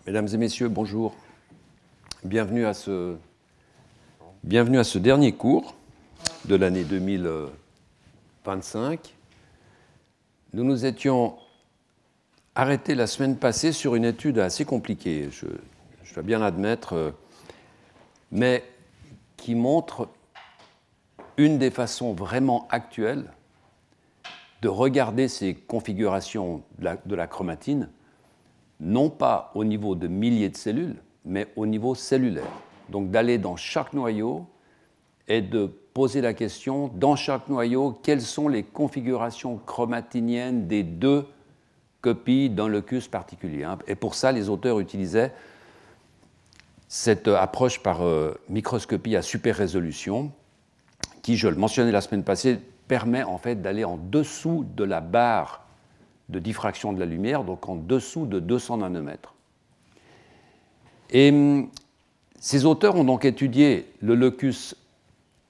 Mesdames et messieurs, bonjour. Bienvenue à ce dernier cours de l'année 2025. Nous nous étions arrêtés la semaine passée sur une étude assez compliquée, je dois bien l'admettre, mais qui montre une des façons vraiment actuelles de regarder ces configurations de la chromatine, non pas au niveau de milliers de cellules, mais au niveau cellulaire. Donc d'aller dans chaque noyau et de poser la question, dans chaque noyau, quelles sont les configurations chromatiniennes des deux copies d'un locus particulier. Et pour ça, les auteurs utilisaient cette approche par microscopie à super résolution, qui, je le mentionnais la semaine passée, permet en fait d'aller en dessous de la barre de diffraction de la lumière, donc en dessous de 200 nanomètres. Et ces auteurs ont donc étudié le locus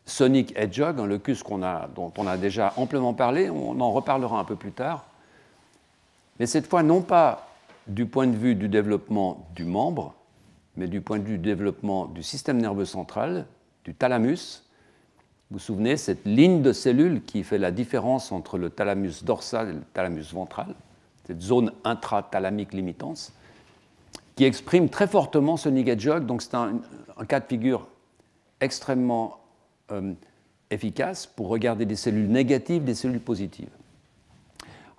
Sonic Hedgehog, un locus dont on a déjà amplement parlé, on en reparlera un peu plus tard, mais cette fois non pas du point de vue du développement du membre, mais du point de vue du développement du système nerveux central, du thalamus. Vous vous souvenez, cette ligne de cellules qui fait la différence entre le thalamus dorsal et le thalamus ventral, cette zone intrathalamique limitans, qui exprime très fortement Sonic Hedgehog. Donc c'est un cas de figure extrêmement efficace pour regarder des cellules négatives, des cellules positives.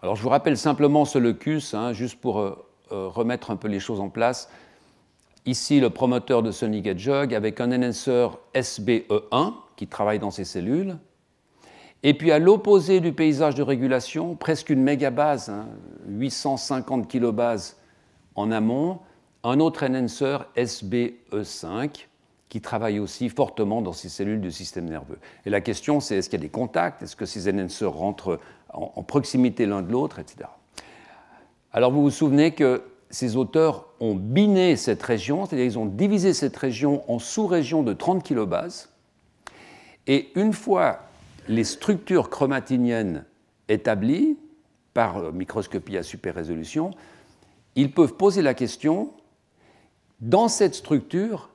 Alors je vous rappelle simplement ce locus, juste pour remettre un peu les choses en place. Ici, le promoteur de Sonic Hedgehog avec un enhancer SBE1 qui travaille dans ces cellules. Et puis à l'opposé du paysage de régulation, presque une mégabase, 850 kilobases en amont, un autre enhancer SBE5 qui travaille aussi fortement dans ces cellules du système nerveux. Et la question, c'est est-ce qu'il y a des contacts, est-ce que ces enhancers rentrent en proximité l'un de l'autre, etc. Alors vous vous souvenez que ces auteurs ont biné cette région, c'est-à-dire ils ont divisé cette région en sous-régions de 30 kilobases, et une fois les structures chromatiniennes établies par microscopie à super résolution, ils peuvent poser la question, dans cette structure,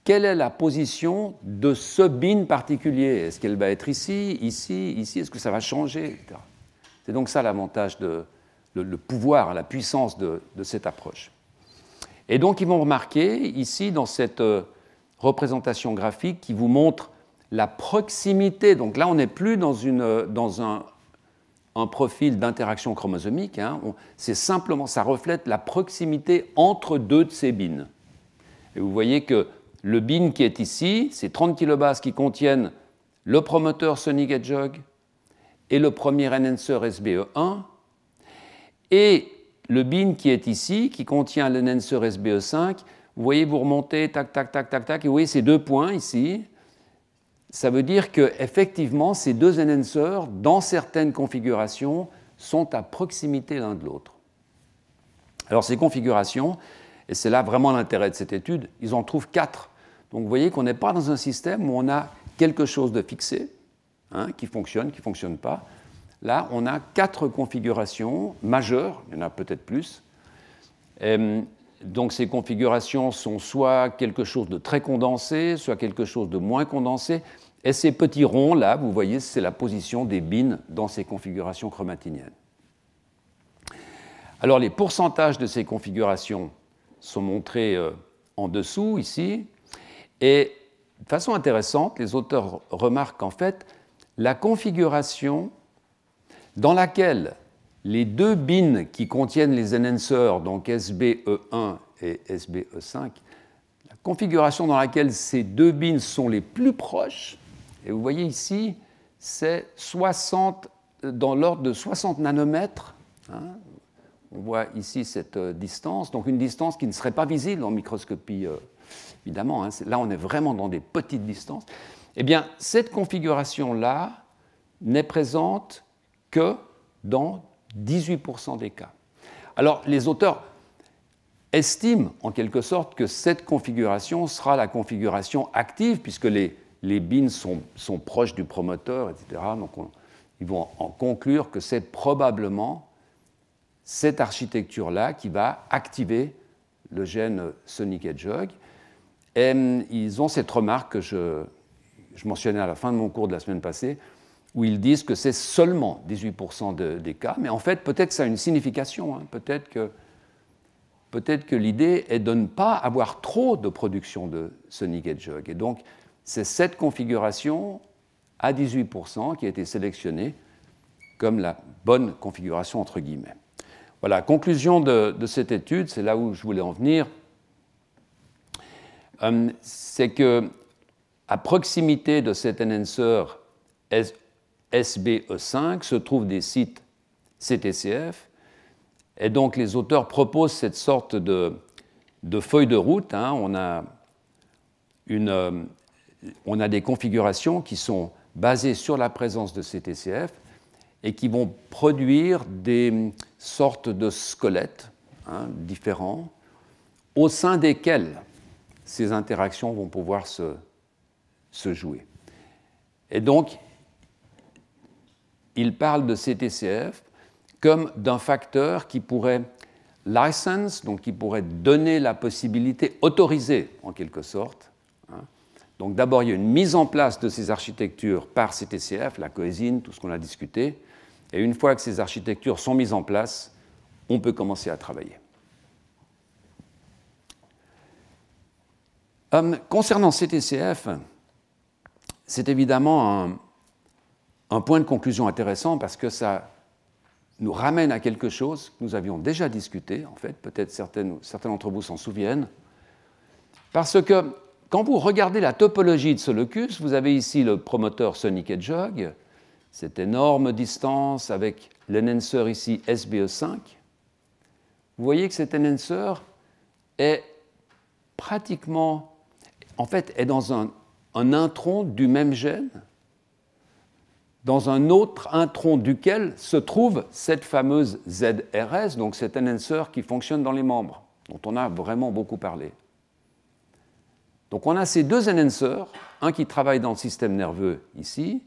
quelle est la position de ce bin particulier? Est-ce qu'elle va être ici, ici, ici? Est-ce que ça va changer, etc. C'est donc ça l'avantage le pouvoir, la puissance de cette approche. Et donc, ils vont remarquer ici, dans cette représentation graphique qui vous montre la proximité. Donc là, on n'est plus dans un profil d'interaction chromosomique. C'est simplement, ça reflète la proximité entre deux de ces bins. Et vous voyez que le bin qui est ici, c'est 30 kilobases qui contiennent le promoteur Sonic Hedgehog et le premier enhancer SBE1, et le bin qui est ici, qui contient l'enhancer SBE5, vous voyez, vous remontez, tac, tac, tac, tac, tac, et vous voyez ces deux points ici. Ça veut dire qu'effectivement, ces deux enhancers, dans certaines configurations, sont à proximité l'un de l'autre. Alors ces configurations, et c'est là vraiment l'intérêt de cette étude, ils en trouvent 4. Donc vous voyez qu'on n'est pas dans un système où on a quelque chose de fixé, qui fonctionne, qui ne fonctionne pas. Là, on a 4 configurations majeures, il y en a peut-être plus. Donc ces configurations sont soit quelque chose de très condensé, soit quelque chose de moins condensé. Et ces petits ronds, là, vous voyez, c'est la position des bins dans ces configurations chromatiniennes. Alors les pourcentages de ces configurations sont montrés en dessous, ici. Et de façon intéressante, les auteurs remarquent qu'en fait, la configuration dans laquelle les deux bins qui contiennent les enhancers, donc SBE1 et SBE5, la configuration dans laquelle ces deux bins sont les plus proches, et vous voyez ici, c'est dans l'ordre de 60 nanomètres. On voit ici cette distance, donc une distance qui ne serait pas visible en microscopie, évidemment. Là, on est vraiment dans des petites distances. Eh bien, cette configuration-là n'est présente que dans 18% des cas. Alors, les auteurs estiment, en quelque sorte, que cette configuration sera la configuration active, puisque les bins sont proches du promoteur, etc. Donc, ils vont en conclure que c'est probablement cette architecture-là qui va activer le gène Sonic Hedgehog. Et ils ont cette remarque que je mentionnais à la fin de mon cours de la semaine passée, où ils disent que c'est seulement 18% des cas, mais en fait, peut-être que ça a une signification. Hein. Peut-être que l'idée est de ne pas avoir trop de production de Sonic Hedgehog. Et donc, c'est cette configuration à 18% qui a été sélectionnée comme la bonne configuration, entre guillemets. Voilà, conclusion de cette étude, c'est là où je voulais en venir, c'est qu'à proximité de cet enhancer SBE5 se trouvent des sites CTCF, et donc les auteurs proposent cette sorte de feuille de route. Hein. On a des configurations qui sont basées sur la présence de CTCF et qui vont produire des sortes de squelettes différents au sein desquels ces interactions vont pouvoir se jouer. Et donc, il parle de CTCF comme d'un facteur qui pourrait license, donc qui pourrait donner la possibilité, autoriser en quelque sorte. Donc d'abord, il y a une mise en place de ces architectures par CTCF, la coésine, tout ce qu'on a discuté, et une fois que ces architectures sont mises en place, on peut commencer à travailler. Concernant CTCF, c'est évidemment un point de conclusion intéressant parce que ça nous ramène à quelque chose que nous avions déjà discuté, en fait, peut-être certains d'entre vous s'en souviennent, parce que quand vous regardez la topologie de ce locus, vous avez ici le promoteur Sonic Hedgehog, cette énorme distance avec l'enhancer ici SBE5. Vous voyez que cet enhancer est pratiquement, en fait, est dans un intron du même gène, dans un autre intron duquel se trouve cette fameuse ZRS, donc cet enhancer qui fonctionne dans les membres, dont on a vraiment beaucoup parlé. Donc on a ces deux enhancers, un qui travaille dans le système nerveux ici,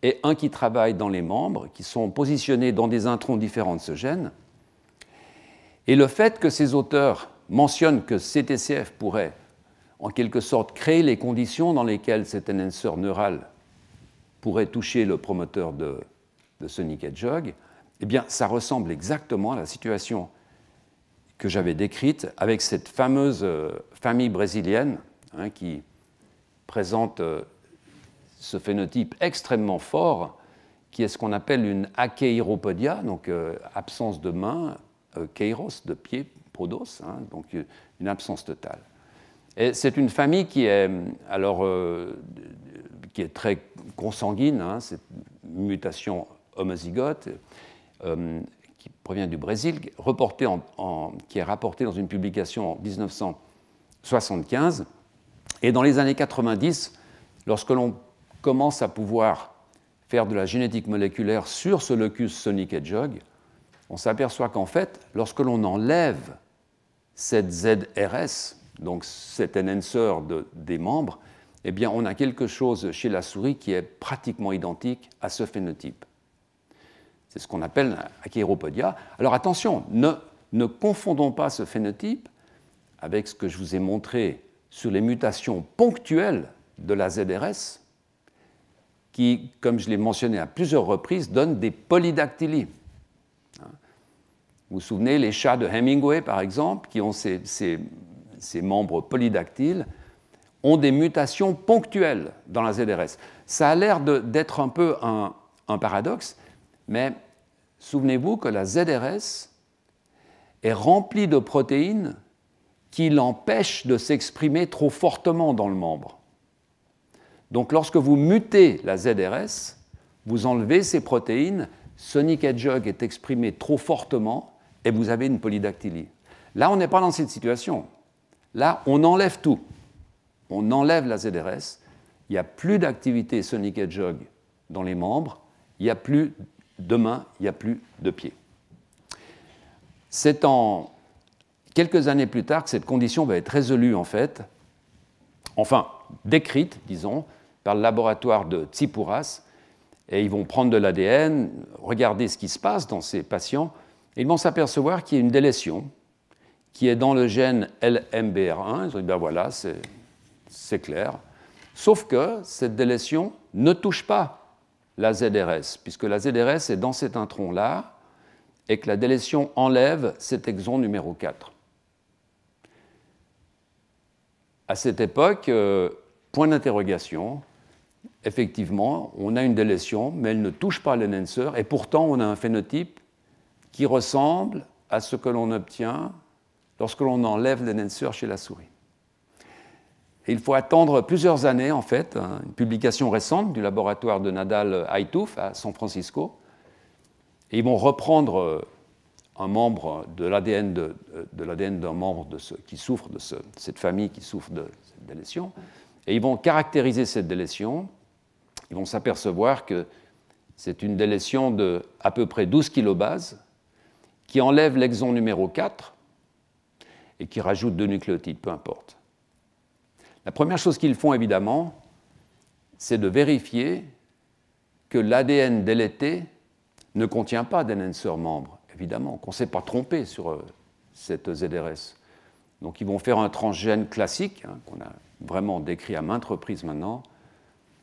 et un qui travaille dans les membres, qui sont positionnés dans des introns différents de ce gène. Et le fait que ces auteurs mentionnent que CTCF pourrait, en quelque sorte, créer les conditions dans lesquelles cet enhancer neural pourrait toucher le promoteur de Sonic Hedgehog, eh bien, ça ressemble exactement à la situation que j'avais décrite avec cette fameuse famille brésilienne qui présente ce phénotype extrêmement fort, qui est ce qu'on appelle une akeiropodia, donc absence de main, keiros de pied, podos, donc une absence totale. Et c'est une famille qui est, qui est très consanguine, c'est une mutation homozygote qui provient du Brésil, qui est rapportée dans une publication en 1975. Et dans les années 90, lorsque l'on commence à pouvoir faire de la génétique moléculaire sur ce locus Sonic Hedgehog, on s'aperçoit qu'en fait, lorsque l'on enlève cette ZRS, donc cet enhancer des membres, eh bien, on a quelque chose chez la souris qui est pratiquement identique à ce phénotype. C'est ce qu'on appelle akeiropodia. Alors attention, ne confondons pas ce phénotype avec ce que je vous ai montré sur les mutations ponctuelles de la ZRS, qui, comme je l'ai mentionné à plusieurs reprises, donnent des polydactylies. Vous vous souvenez, les chats de Hemingway, par exemple, qui ont ces membres polydactyles, ont des mutations ponctuelles dans la ZRS. Ça a l'air d'être un peu un paradoxe, mais souvenez-vous que la ZRS est remplie de protéines qui l'empêchent de s'exprimer trop fortement dans le membre. Donc lorsque vous mutez la ZRS, vous enlevez ces protéines, Sonic Hedgehog est exprimé trop fortement et vous avez une polydactylie. Là, on n'est pas dans cette situation. Là, on enlève tout. On enlève la ZRS, il n'y a plus d'activité Sonic Hedgehog dans les membres, il n'y a plus de mains, il n'y a plus de pieds. C'est en quelques années plus tard que cette condition va être résolue, en fait, enfin, décrite, disons, par le laboratoire de Tsipouras, et ils vont prendre de l'ADN, regarder ce qui se passe dans ces patients, et ils vont s'apercevoir qu'il y a une délétion qui est dans le gène LMBR1. Ils ont dit, ben voilà, c'est clair. Sauf que cette délétion ne touche pas la ZRS, puisque la ZRS est dans cet intron-là, et que la délétion enlève cet exon numéro 4. À cette époque, point d'interrogation, effectivement, on a une délétion, mais elle ne touche pas l'enhancer, et pourtant on a un phénotype qui ressemble à ce que l'on obtient lorsque l'on enlève l'enhancer chez la souris. Et il faut attendre plusieurs années, en fait, une publication récente du laboratoire de Nadal-Haytouf à San Francisco, et ils vont reprendre un membre de l'ADN d'un membre qui souffre de cette famille qui souffre de cette délétion, et ils vont caractériser cette délétion. Ils vont s'apercevoir que c'est une délétion de à peu près 12 kilobases qui enlève l'exon numéro 4 et qui rajoute 2 nucléotides, peu importe. La première chose qu'ils font, évidemment, c'est de vérifier que l'ADN délété ne contient pas d'enhancer membre, évidemment, qu'on ne s'est pas trompé sur cette ZRS. Donc ils vont faire un transgène classique, qu'on a vraiment décrit à maintes reprises maintenant,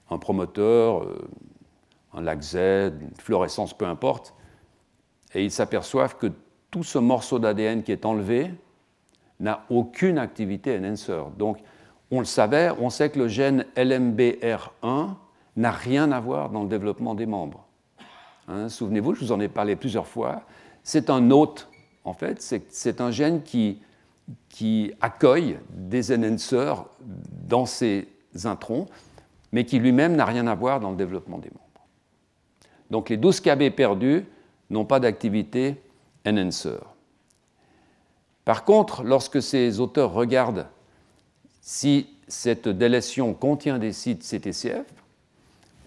un promoteur, un lac Z, une fluorescence, peu importe, et ils s'aperçoivent que tout ce morceau d'ADN qui est enlevé n'a aucune activité enhancer. Donc on le savait, on sait que le gène LMBR1 n'a rien à voir dans le développement des membres. Souvenez-vous, je vous en ai parlé plusieurs fois, c'est un hôte, en fait, c'est un gène qui accueille des enhancers dans ses introns, mais qui lui-même n'a rien à voir dans le développement des membres. Donc les 12 KB perdus n'ont pas d'activité enhancer. Par contre, lorsque ces auteurs regardent si cette délétion contient des sites CTCF,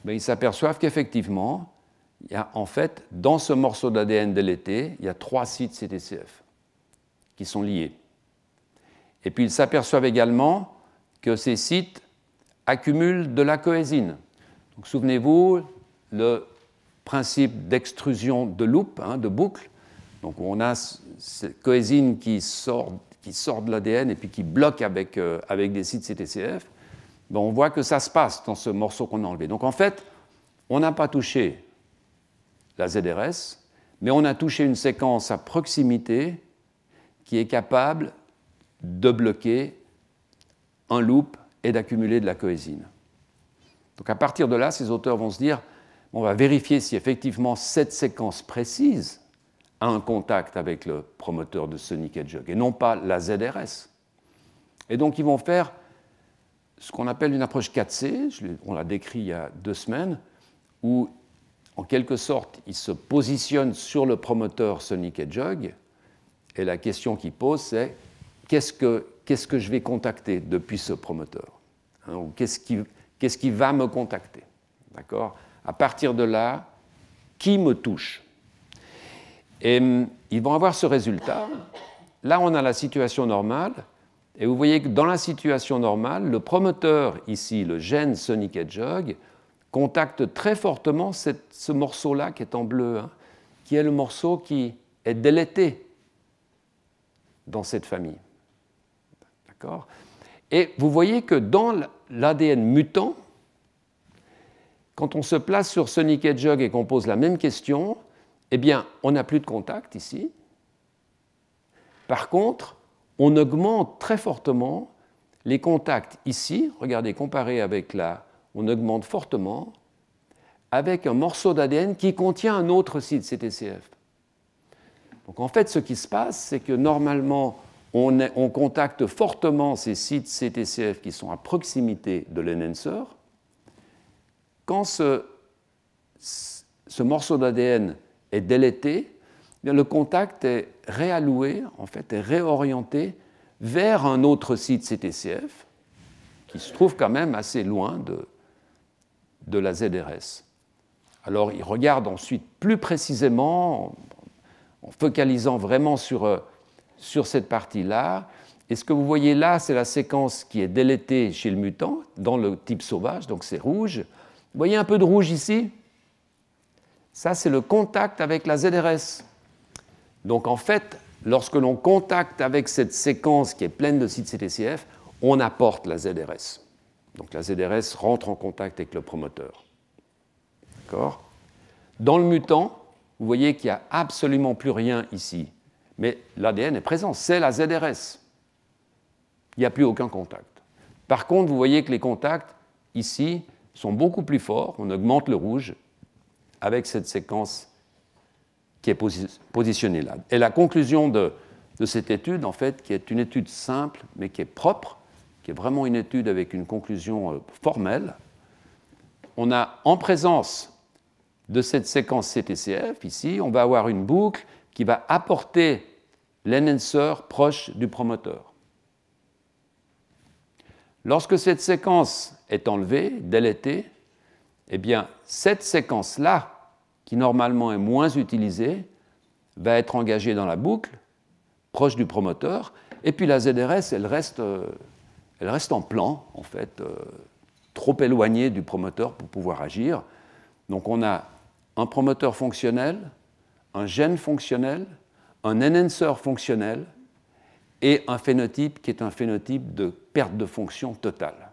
ils s'aperçoivent qu'effectivement, il y a en fait, dans ce morceau d'ADN délété, il y a 3 sites CTCF qui sont liés. Et puis ils s'aperçoivent également que ces sites accumulent de la coésine. Donc souvenez-vous, le principe d'extrusion de loop, de boucle. Donc on a cette coésine qui sort de l'ADN et puis qui bloque avec des sites CTCF. On voit que ça se passe dans ce morceau qu'on a enlevé. Donc en fait, on n'a pas touché la ZRS, mais on a touché une séquence à proximité qui est capable de bloquer un loop et d'accumuler de la coésine. Donc à partir de là, ces auteurs vont se dire, on va vérifier si effectivement cette séquence précise a un contact avec le promoteur de Sonic Hedgehog, et non pas la ZRS. Et donc ils vont faire ce qu'on appelle une approche 4C, on l'a décrit il y a 2 semaines, où en quelque sorte, ils se positionnent sur le promoteur Sonic Hedgehog, et la question qu'ils posent, c'est qu'est-ce que je vais contacter depuis ce promoteur, ou qu'est-ce qui va me contacter, d'accord ? À partir de là, qui me touche ? Et ils vont avoir ce résultat. Là, on a la situation normale, et vous voyez que dans la situation normale, le promoteur, ici, le gène Sonic Hedgehog, contacte très fortement ce morceau-là qui est en bleu, qui est le morceau qui est délété dans cette famille. D'accord ? Et vous voyez que dans l'ADN mutant, quand on se place sur Sonic Hedgehog et qu'on pose la même question, eh bien, on n'a plus de contact ici. Par contre, on augmente très fortement les contacts ici. Regardez, comparé avec là, on augmente fortement avec un morceau d'ADN qui contient un autre site CTCF. Donc en fait, ce qui se passe, c'est que normalement, on contacte fortement ces sites CTCF qui sont à proximité de l'enhancer. Quand ce morceau d'ADN est délété, bien le contact est réalloué, en fait, est réorienté vers un autre site CTCF qui se trouve quand même assez loin de la ZRS. Alors, il regarde ensuite plus précisément, en focalisant vraiment sur cette partie-là. Et ce que vous voyez là, c'est la séquence qui est délétée chez le mutant, dans le type sauvage, donc c'est rouge. Vous voyez un peu de rouge ici ? Ça, c'est le contact avec la ZRS. Donc, en fait, lorsque l'on contacte avec cette séquence qui est pleine de sites CTCF, on apporte la ZRS. Donc la ZRS rentre en contact avec le promoteur. D'accord ? Dans le mutant, vous voyez qu'il n'y a absolument plus rien ici. Mais l'ADN est présent, c'est la ZRS. Il n'y a plus aucun contact. Par contre, vous voyez que les contacts, ici, sont beaucoup plus forts. On augmente le rouge avec cette séquence qui est positionnée là. Et la conclusion de cette étude, en fait, qui est une étude simple, mais qui est propre, qui est vraiment une étude avec une conclusion formelle, on a en présence de cette séquence CTCF, ici, on va avoir une boucle qui va apporter l'enhancer proche du promoteur. Lorsque cette séquence est enlevée, délétée, eh bien, cette séquence-là, qui normalement est moins utilisée, va être engagée dans la boucle, proche du promoteur, et puis la ZRS, elle reste en plan, en fait, trop éloignée du promoteur pour pouvoir agir. Donc on a un promoteur fonctionnel, un gène fonctionnel, un enhancer fonctionnel, et un phénotype qui est un phénotype de perte de fonction totale.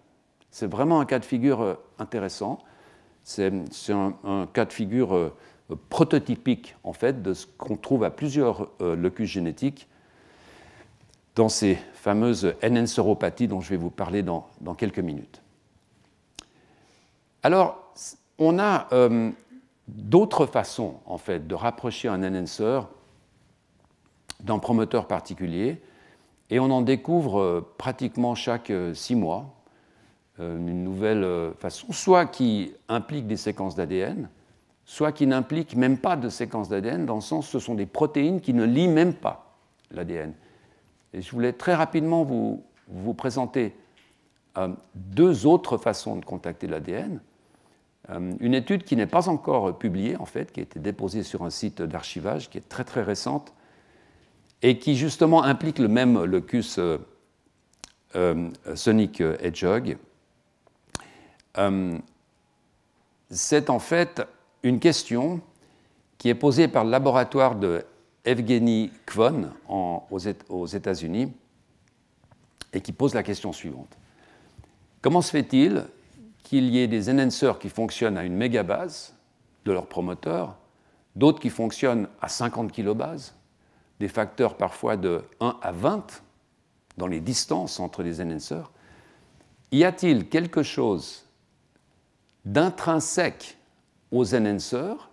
C'est vraiment un cas de figure intéressant. C'est un cas de figure prototypique, en fait, de ce qu'on trouve à plusieurs locus génétiques dans ces fameuses enhanceropathies dont je vais vous parler dans quelques minutes. Alors, on a d'autres façons, en fait, de rapprocher un enhancer d'un promoteur particulier, et on en découvre pratiquement chaque 6 mois une nouvelle façon, soit qui implique des séquences d'ADN, soit qui n'implique même pas de séquences d'ADN, dans le sens où ce sont des protéines qui ne lient même pas l'ADN. Et je voulais très rapidement vous présenter 2 autres façons de contacter l'ADN. Une étude qui n'est pas encore publiée, en fait, qui a été déposée sur un site d'archivage, qui est très très récente, et qui justement implique le même locus sonic hedgehog. C'est en fait une question qui est posée par le laboratoire de Evgeny Kvon aux États-Unis et qui pose la question suivante. Comment se fait-il qu'il y ait des enhancers qui fonctionnent à une mégabase de leur promoteur, d'autres qui fonctionnent à 50 kilobases, des facteurs parfois de 1 à 20 dans les distances entre les enhancers? Y a-t-il quelque chose d'intrinsèque aux enhancers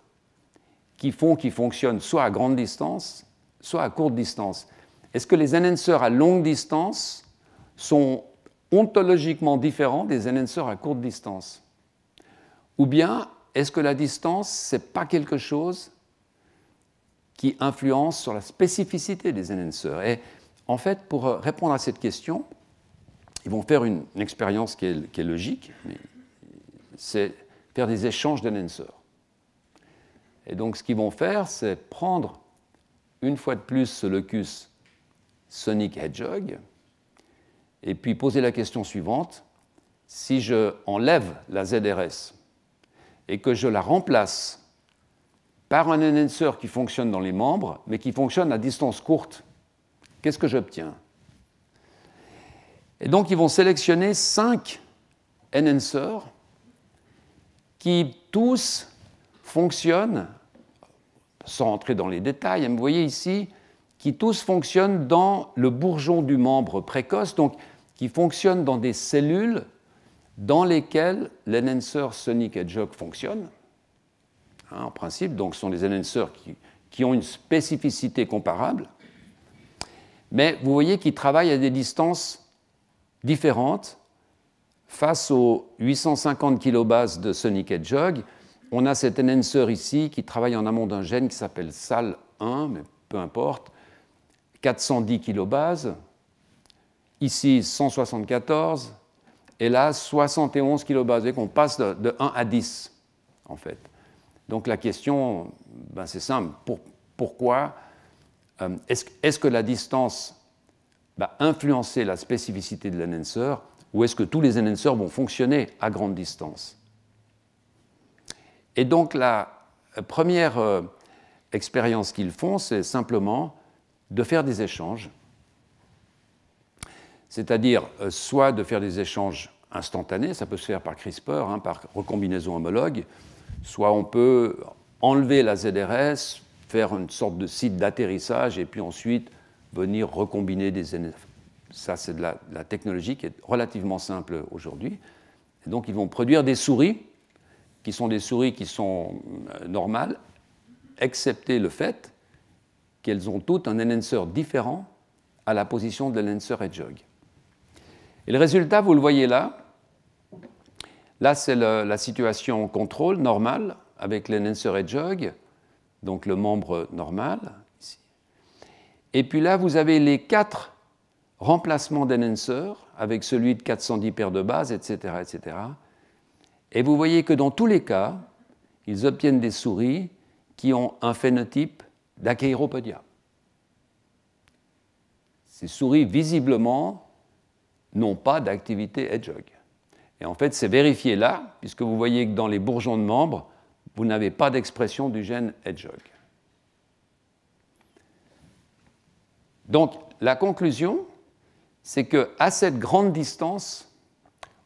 qui font qu'ils fonctionnent soit à grande distance, soit à courte distance? Est-ce que les enhancers à longue distance sont ontologiquement différents des enhancers à courte distance? Ou bien, est-ce que la distance, ce n'est pas quelque chose qui influence sur la spécificité des enhancers? Et en fait, pour répondre à cette question, ils vont faire une expérience qui est logique, mais c'est faire des échanges d'enhancers. Et donc, ce qu'ils vont faire, c'est prendre une fois de plus ce locus sonic hedgehog et puis poser la question suivante. Si je enlève la ZRS et que je la remplace par un enhancer qui fonctionne dans les membres, mais qui fonctionne à distance courte, qu'est-ce que j'obtiens? Et donc, ils vont sélectionner 5 enhancers qui tous fonctionnent, sans entrer dans les détails, mais vous voyez ici, qui tous fonctionnent dans le bourgeon du membre précoce, donc qui fonctionnent dans des cellules dans lesquelles l'enhancer sonic hedgehog fonctionne. En principe, donc, ce sont des enhancers qui ont une spécificité comparable, mais vous voyez qu'ils travaillent à des distances différentes. Face aux 850 kilobases de sonic hedgehog, on a cet enhancer ici qui travaille en amont d'un gène qui s'appelle SAL1, mais peu importe, 410 kilobases, ici 174, et là 71 kilobases. Et qu'on passe de 1 à 10, en fait. Donc la question, c'est simple. Pourquoi est-ce que la distance va influencer la spécificité de l'enhancer, ou est-ce que tous les enhancers vont fonctionner à grande distance? Et donc la première expérience qu'ils font, c'est simplement de faire des échanges, c'est-à-dire soit de faire des échanges instantanés, ça peut se faire par CRISPR, hein, par recombinaison homologue, soit on peut enlever la ZRS, faire une sorte de site d'atterrissage et puis ensuite venir recombiner des NF. Ça, c'est de la technologie qui est relativement simple aujourd'hui. Et donc, ils vont produire des souris qui sont normales, excepté le fait qu'elles ont toutes un enhancer différent à la position de l'enhancer Hedgehog. Et le résultat, vous le voyez là. Là, c'est la situation contrôle normale avec l'enhancer Hedgehog, donc le membre normal. Ici. Et puis là, vous avez les 4 remplacements d'enhancer avec celui de 410 paires de bases, etc., etc. Et vous voyez que dans tous les cas, ils obtiennent des souris qui ont un phénotype d'Acheiropodia. Ces souris, visiblement, n'ont pas d'activité Hedgehog. Et en fait, c'est vérifié là, puisque vous voyez que dans les bourgeons de membres, vous n'avez pas d'expression du gène Hedgehog. Donc, la conclusion, c'est qu'à cette grande distance,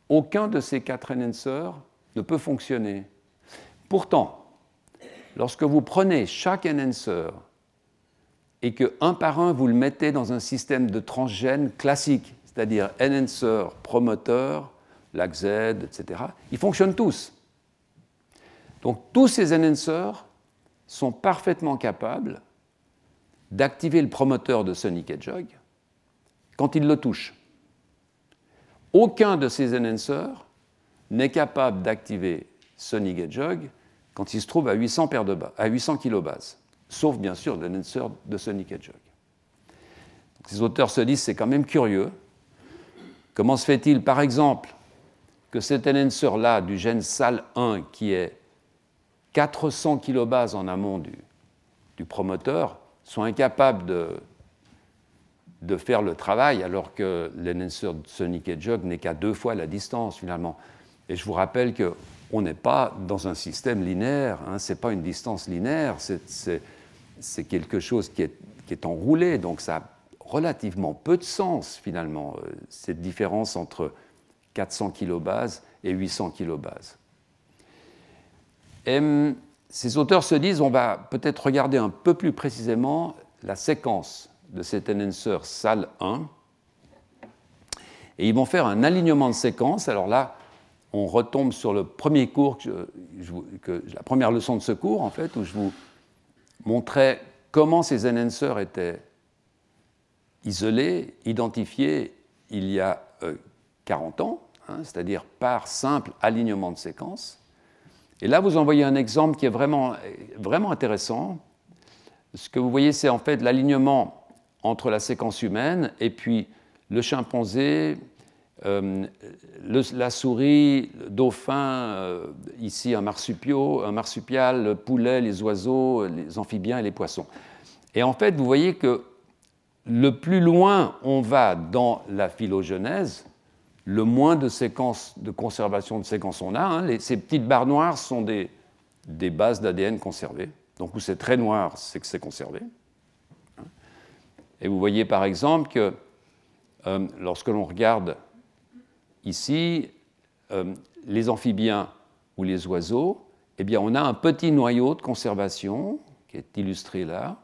aucun de ces 4 enhancers ne peut fonctionner. Pourtant, lorsque vous prenez chaque enhancer et que un par un, vous le mettez dans un système de transgènes classique, c'est-à-dire enhancer, promoteur, LAC-Z, etc., ils fonctionnent tous. Donc, tous ces enhancers sont parfaitement capables d'activer le promoteur de Sonic Hedgehog quand il le touche. Aucun de ces enhancers n'est capable d'activer Sonic Hedgehog quand il se trouve à 800 kilobases, sauf bien sûr l'enhancer de Sonic Hedgehog. Donc, ces auteurs se disent c'est quand même curieux. Comment se fait-il, par exemple, que cet enhancer-là du gène SAL1 qui est 400 kilobases en amont du promoteur soit incapable de faire le travail alors que l'enhancer de Sonic Hedgehog n'est qu'à 2 fois la distance finalement. Et je vous rappelle qu'on n'est pas dans un système linéaire, hein, ce n'est pas une distance linéaire, c'est quelque chose qui est enroulé, donc ça a relativement peu de sens finalement, cette différence entre 400 kilobases et 800 kilobases. Et ces auteurs se disent on va peut-être regarder un peu plus précisément la séquence de cet enhancer SAL1 et ils vont faire un alignement de séquences. Alors là, on retombe sur le premier cours, la première leçon de ce cours, en fait, où je vous montrais comment ces enhancers étaient isolés, identifiés il y a 40 ans, hein, c'est-à-dire par simple alignement de séquences. Et là, vous en voyez un exemple qui est vraiment, vraiment intéressant. Ce que vous voyez, c'est en fait l'alignement entre la séquence humaine et puis le chimpanzé, la souris, le dauphin, ici un marsupial, le poulet, les oiseaux, les amphibiens et les poissons. Et en fait, vous voyez que le plus loin on va dans la phylogenèse, le moins de séquences de conservation de séquences on a. Hein. Ces petites barres noires sont des bases d'ADN conservées. Donc où c'est très noir, c'est que c'est conservé. Et vous voyez par exemple que lorsque l'on regarde ici les amphibiens ou les oiseaux, eh bien on a un petit noyau de conservation qui est illustré là.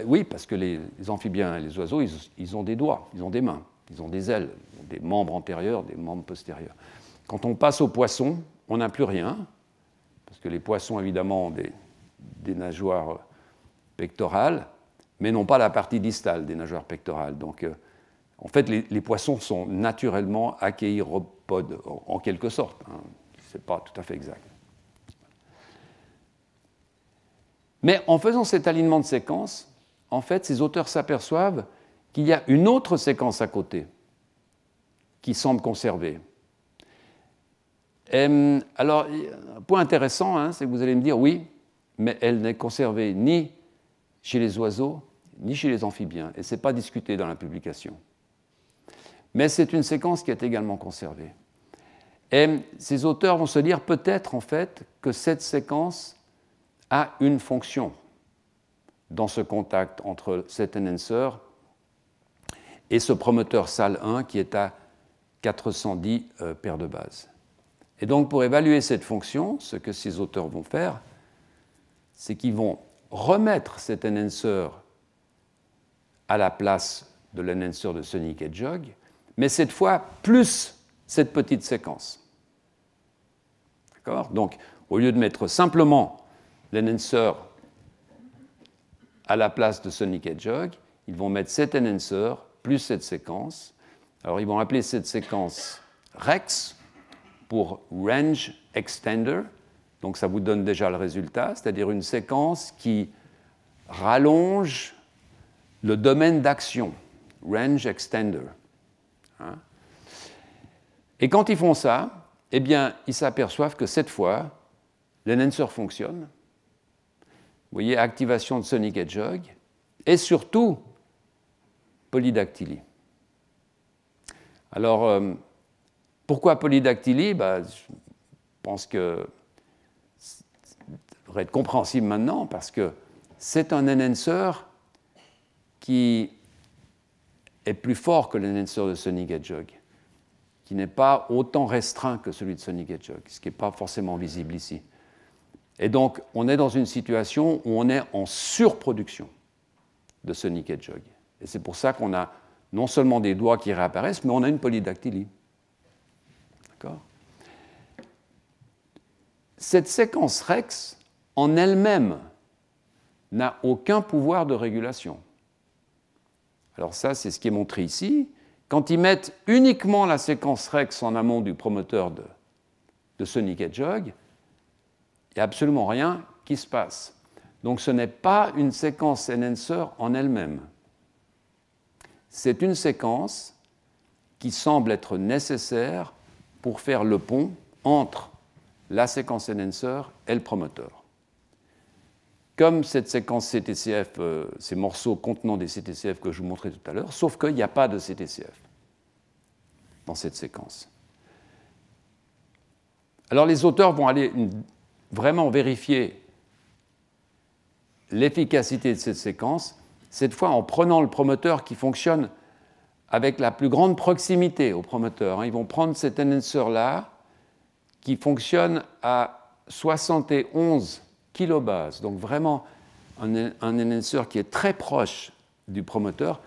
Oui, parce que les amphibiens et les oiseaux, ils ont des doigts, ils ont des mains, ils ont des ailes, ils ont des membres antérieurs, des membres postérieurs. Quand on passe aux poissons, on n'a plus rien, parce que les poissons, évidemment, ont des nageoires pectorales, mais n'ont pas la partie distale des nageoires pectorales. Donc, en fait, les poissons sont naturellement achéiropodes, en quelque sorte. Hein. Ce n'est pas tout à fait exact. Mais en faisant cet alignement de séquences, en fait, ces auteurs s'aperçoivent qu'il y a une autre séquence à côté qui semble conservée. Alors, un point intéressant, hein, c'est que vous allez me dire, oui, mais elle n'est conservée ni chez les oiseaux, ni chez les amphibiens, et ce n'est pas discuté dans la publication. Mais c'est une séquence qui est également conservée. Et ces auteurs vont se dire peut-être, en fait, que cette séquence a une fonction dans ce contact entre cet enhancer et ce promoteur SAL1 qui est à 410 paires de bases. Et donc, pour évaluer cette fonction, ce que ces auteurs vont faire, c'est qu'ils vont remettre cet enhancer à la place de l'enhancer de Sonic Hedgehog, mais cette fois plus cette petite séquence. D'accord ? Donc, au lieu de mettre simplement l'enhancer à la place de Sonic Hedgehog, ils vont mettre cet enhancer plus cette séquence. Alors, ils vont appeler cette séquence REX pour Range Extender. Donc, ça vous donne déjà le résultat, c'est-à-dire une séquence qui rallonge le domaine d'action, Range Extender. Hein? Et quand ils font ça, eh bien, ils s'aperçoivent que cette fois, l'enhancer fonctionne. Vous voyez, activation de Sonic Hedgehog, et surtout, polydactylie. Alors, pourquoi polydactylie ? Je pense que ça devrait être compréhensible maintenant, parce que c'est un enhancer qui est plus fort que l'enhancer de Sonic Hedgehog, qui n'est pas autant restreint que celui de Sonic Hedgehog, ce qui n'est pas forcément visible ici. Et donc, on est dans une situation où on est en surproduction de Sonic Hedgehog. Et c'est pour ça qu'on a non seulement des doigts qui réapparaissent, mais on a une polydactylie. D'accord ? Cette séquence REX, en elle-même, n'a aucun pouvoir de régulation. Alors ça, c'est ce qui est montré ici. Quand ils mettent uniquement la séquence REX en amont du promoteur de Sonic Hedgehog, il n'y a absolument rien qui se passe. Donc ce n'est pas une séquence enhancer en elle-même. C'est une séquence qui semble être nécessaire pour faire le pont entre la séquence enhancer et le promoteur. Comme cette séquence CTCF, ces morceaux contenant des CTCF que je vous montrais tout à l'heure, sauf qu'il n'y a pas de CTCF dans cette séquence. Alors les auteurs vont aller vraiment vérifier l'efficacité de cette séquence, cette fois en prenant le promoteur qui fonctionne avec la plus grande proximité au promoteur. Ils vont prendre cet enhancer-là qui fonctionne à 71 kilobases, donc vraiment un enhancer qui est très proche du promoteur,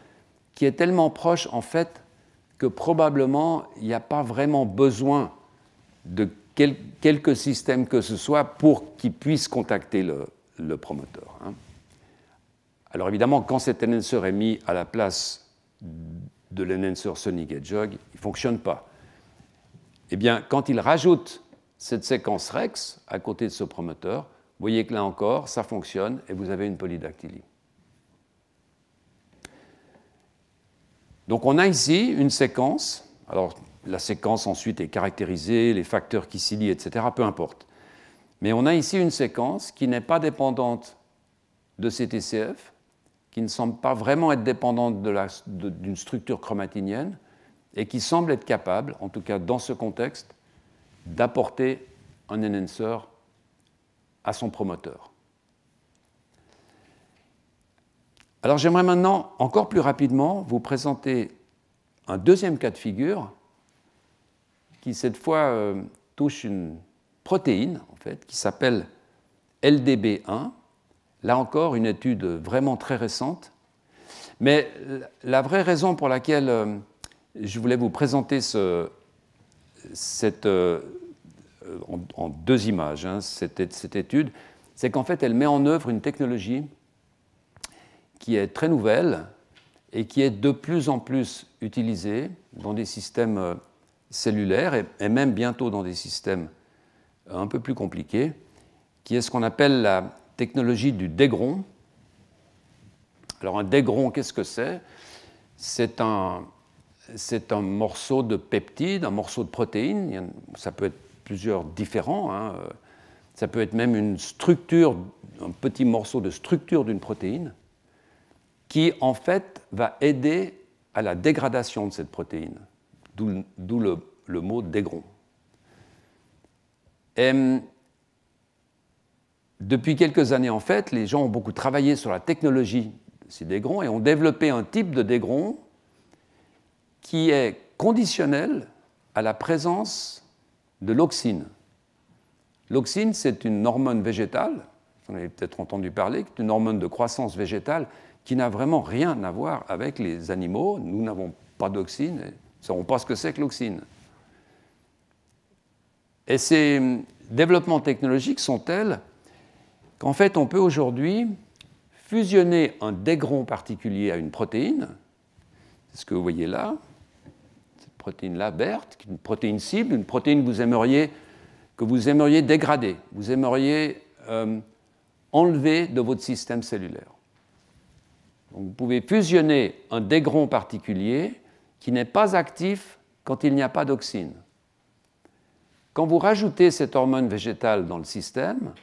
qui est tellement proche en fait que probablement il n'y a pas vraiment besoin de quelque système que ce soit pour qu'il puisse contacter le promoteur. Hein. Alors évidemment, quand cet enhancer est mis à la place de l'enhancer Sonic Hedgehog, il ne fonctionne pas. Eh bien, quand il rajoute cette séquence REX à côté de ce promoteur, vous voyez que là encore, ça fonctionne et vous avez une polydactylie. Donc on a ici une séquence, alors la séquence ensuite est caractérisée, les facteurs qui s'y lient, etc., peu importe. Mais on a ici une séquence qui n'est pas dépendante de CTCF, qui ne semble pas vraiment être dépendante d'une structure chromatinienne et qui semble être capable, en tout cas dans ce contexte, d'apporter un enhancer à son promoteur. Alors j'aimerais maintenant, encore plus rapidement, vous présenter un deuxième cas de figure qui, cette fois, touche une protéine, en fait, qui s'appelle LDB1. Là encore, une étude vraiment très récente. Mais la vraie raison pour laquelle je voulais vous présenter en deux images, hein, cette étude, c'est qu'en fait, elle met en œuvre une technologie qui est très nouvelle et qui est de plus en plus utilisée dans des systèmes cellulaires et même bientôt dans des systèmes un peu plus compliqués, qui est ce qu'on appelle la technologie du dégron. Alors un dégron, qu'est-ce que c'est ? C'est un morceau de peptide, un morceau de protéine. Ça peut être plusieurs différents. Hein. Ça peut être même une structure, un petit morceau de structure d'une protéine qui, en fait, va aider à la dégradation de cette protéine, d'où le mot dégron. Et depuis quelques années, en fait, les gens ont beaucoup travaillé sur la technologie de ces dégrons et ont développé un type de dégron qui est conditionnel à la présence de l'auxine. L'auxine, c'est une hormone végétale, vous en avez peut-être entendu parler, une hormone de croissance végétale qui n'a vraiment rien à voir avec les animaux. Nous n'avons pas d'auxine, et nous ne savons pas ce que c'est que l'auxine. Et ces développements technologiques sont tels qu'en fait, on peut aujourd'hui fusionner un dégron particulier à une protéine. C'est ce que vous voyez là, cette protéine-là, BERT, qui est une protéine cible, une protéine que vous aimeriez dégrader, vous aimeriez enlever de votre système cellulaire. Donc, vous pouvez fusionner un dégron particulier qui n'est pas actif quand il n'y a pas d'auxine. Quand vous rajoutez cette hormone végétale dans le système,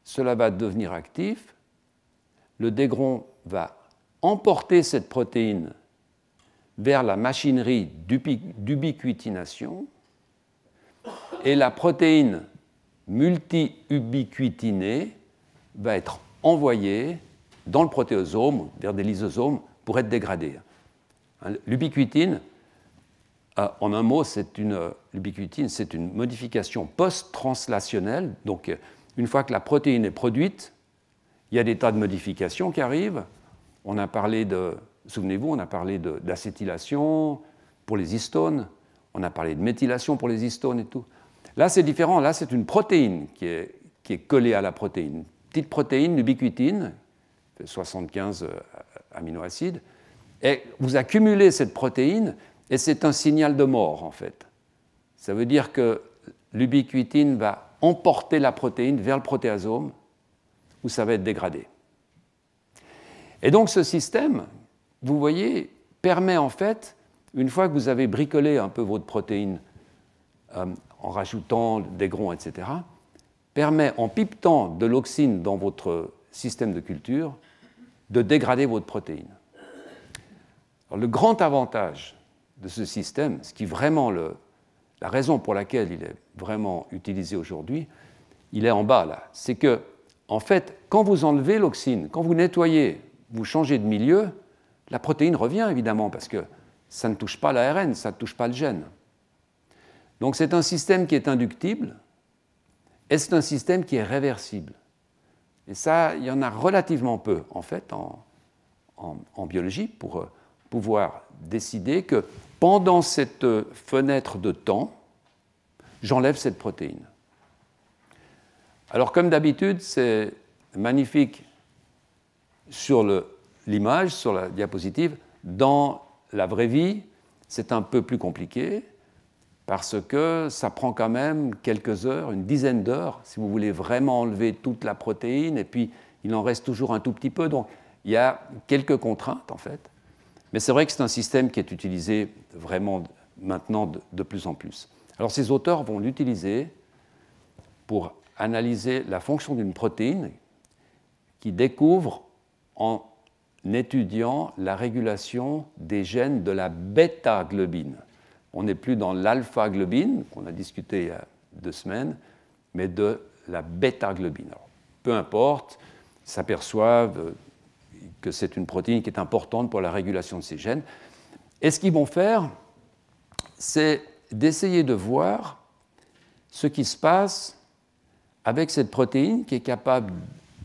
cela va devenir actif, le dégron va emporter cette protéine vers la machinerie d'ubiquitination et la protéine multi-ubiquitinée va être envoyée dans le protéosome, vers des lysosomes, pour être dégradée. L'ubiquitine, en un mot, l'ubiquitine, c'est une modification post-translationnelle. Donc, une fois que la protéine est produite, il y a des tas de modifications qui arrivent. On a parlé souvenez-vous, on a parlé d'acétylation pour les histones, on a parlé de méthylation pour les histones et tout. Là, c'est différent. Là, c'est une protéine qui est collée à la protéine. Une petite protéine, l'ubiquitine, 75 aminoacides, et vous accumulez cette protéine, et c'est un signal de mort, en fait. Ça veut dire que l'ubiquitine va emporter la protéine vers le protéasome, où ça va être dégradé. Et donc, ce système, vous voyez, permet en fait, une fois que vous avez bricolé un peu votre protéine en rajoutant des grons, etc., permet, en pipetant de l'auxine dans votre système de culture, de dégrader votre protéine. Alors, le grand avantage de ce système, ce qui est vraiment la raison pour laquelle il est vraiment utilisé aujourd'hui, il est en bas là. C'est que, en fait, quand vous enlevez l'auxine, quand vous nettoyez, vous changez de milieu, la protéine revient évidemment parce que ça ne touche pas l'ARN, ça ne touche pas le gène. Donc c'est un système qui est inductible et c'est un système qui est réversible. Et ça, il y en a relativement peu, en fait, en biologie, pour pouvoir décider que pendant cette fenêtre de temps, j'enlève cette protéine. Alors, comme d'habitude, c'est magnifique sur l'image, sur la diapositive. Dans la vraie vie, c'est un peu plus compliqué parce que ça prend quand même quelques heures, une dizaine d'heures, si vous voulez vraiment enlever toute la protéine, et puis il en reste toujours un tout petit peu. Donc, il y a quelques contraintes, en fait. Mais c'est vrai que c'est un système qui est utilisé vraiment maintenant de plus en plus. Alors, ces auteurs vont l'utiliser pour analyser la fonction d'une protéine qui découvre en étudiant la régulation des gènes de la bêta-globine. On n'est plus dans l'alpha-globine, qu'on a discuté il y a 2 semaines, mais de la bêta-globine. Alors, peu importe, ils s'aperçoivent que c'est une protéine qui est importante pour la régulation de ces gènes. Et ce qu'ils vont faire, c'est d'essayer de voir ce qui se passe avec cette protéine qui est capable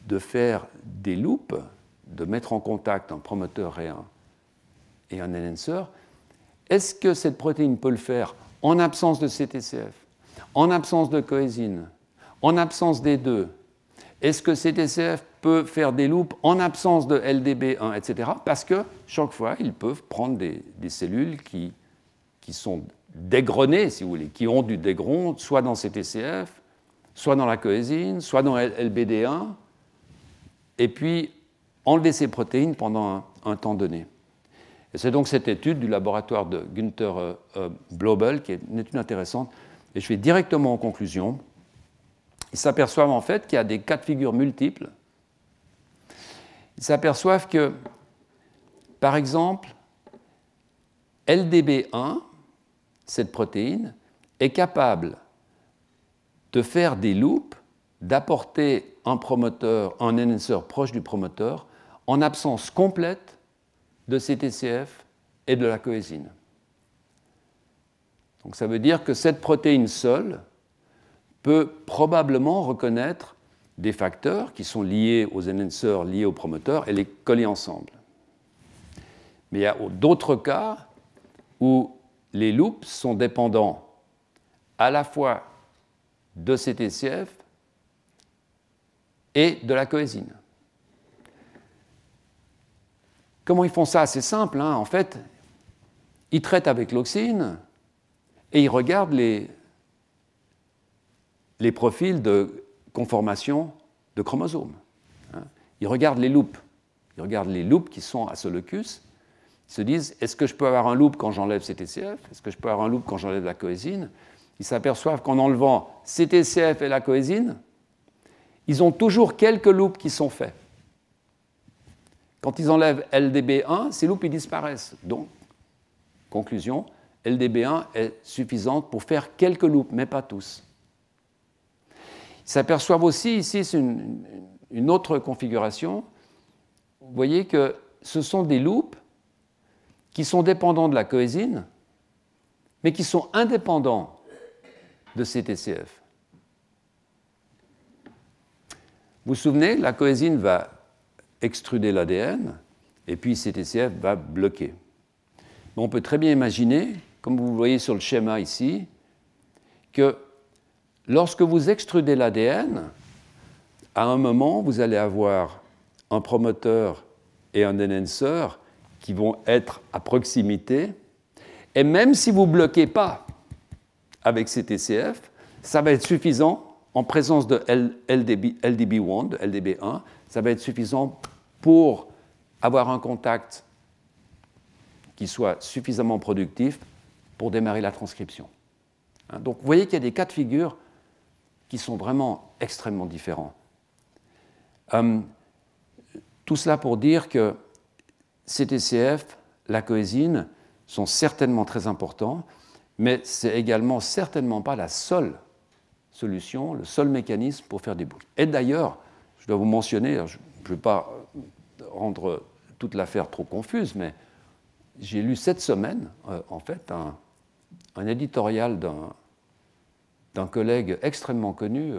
de faire des loops, de mettre en contact un promoteur et un enhancer. Est-ce que cette protéine peut le faire en absence de CTCF, en absence de coésine, en absence des deux? Est-ce que CTCF peut faire des loops en absence de LDB1, etc. Parce que chaque fois, ils peuvent prendre des cellules qui sont dégrenées, si vous voulez, qui ont du dégron, soit dans CTCF, soit dans la coésine, soit dans LBD1, et puis enlever ces protéines pendant un temps donné. Et c'est donc cette étude du laboratoire de Günther Blobel qui est une étude intéressante. Et je vais directement en conclusion. Ils s'aperçoivent en fait qu'il y a des cas de figure multiples. Ils s'aperçoivent que, par exemple, LDB1, cette protéine, est capable de faire des loops d'apporter un promoteur, un enhancer proche du promoteur, en absence complète de CTCF et de la coésine. Donc ça veut dire que cette protéine seule peut probablement reconnaître des facteurs qui sont liés aux enhancers, liés aux promoteurs, et les coller ensemble. Mais il y a d'autres cas où les loops sont dépendants à la fois de CTCF et de la coésine. Comment ils font ça? C'est simple, hein. En fait, ils traitent avec l'auxine et ils regardent les profils de conformation de chromosomes. Hein. Ils regardent les loops. Ils regardent les loops qui sont à ce locus. Ils se disent, est-ce que je peux avoir un loop quand j'enlève CTCF? Est-ce que je peux avoir un loop quand j'enlève la coésine? Ils s'aperçoivent qu'en enlevant CTCF et la coésine, ils ont toujours quelques loops qui sont faits. Quand ils enlèvent LDB1, ces loops ils disparaissent. Donc, conclusion, LDB1 est suffisante pour faire quelques loops, mais pas tous. Ils s'aperçoivent aussi, ici c'est une autre configuration, vous voyez que ce sont des loops qui sont dépendants de la coésine, mais qui sont indépendants de CTCF. Vous vous souvenez, la coésine va extruder l'ADN, et puis CTCF va bloquer. Mais on peut très bien imaginer, comme vous le voyez sur le schéma ici, que lorsque vous extrudez l'ADN, à un moment, vous allez avoir un promoteur et un enhancer qui vont être à proximité, et même si vous ne bloquez pas avec CTCF, ça va être suffisant, en présence de LDB1, de LDB1, ça va être suffisant pour avoir un contact qui soit suffisamment productif pour démarrer la transcription. Donc vous voyez qu'il y a des cas de figure qui sont vraiment extrêmement différents. Tout cela pour dire que CTCF, la coésine, sont certainement très importants, mais ce n'est également certainement pas la seule solution, le seul mécanisme pour faire des boucles. Et d'ailleurs, je dois vous mentionner, je ne vais pas rendre toute l'affaire trop confuse, mais j'ai lu cette semaine, en fait, un éditorial d'un collègue extrêmement connu,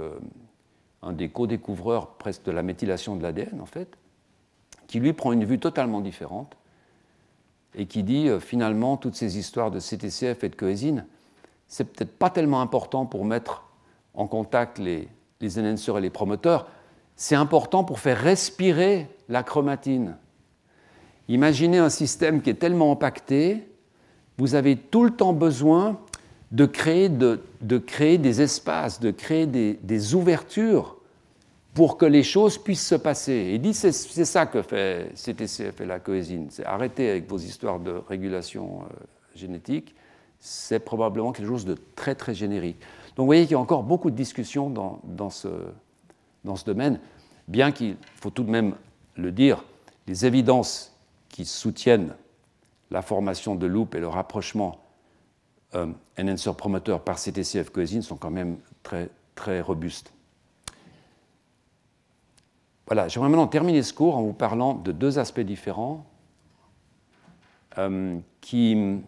un des co-découvreurs presque de la méthylation de l'ADN, en fait, qui lui prend une vue totalement différente et qui dit finalement toutes ces histoires de CTCF et de coésine, c'est peut-être pas tellement important pour mettre en contact les enhancers et les promoteurs, c'est important pour faire respirer la chromatine. Imaginez un système qui est tellement impacté, vous avez tout le temps besoin de créer des espaces, de créer des ouvertures pour que les choses puissent se passer. Et il dit c'est ça que fait CTCF et la coésine. C'est arrêter avec vos histoires de régulation génétique, c'est probablement quelque chose de très très générique. Donc vous voyez qu'il y a encore beaucoup de discussions dans ce domaine, bien qu'il faut tout de même le dire, les évidences qui soutiennent la formation de loops et le rapprochement enhancer-promoteur par CTCF coésine sont quand même très, très robustes. Voilà, j'aimerais maintenant terminer ce cours en vous parlant de deux aspects différents qui,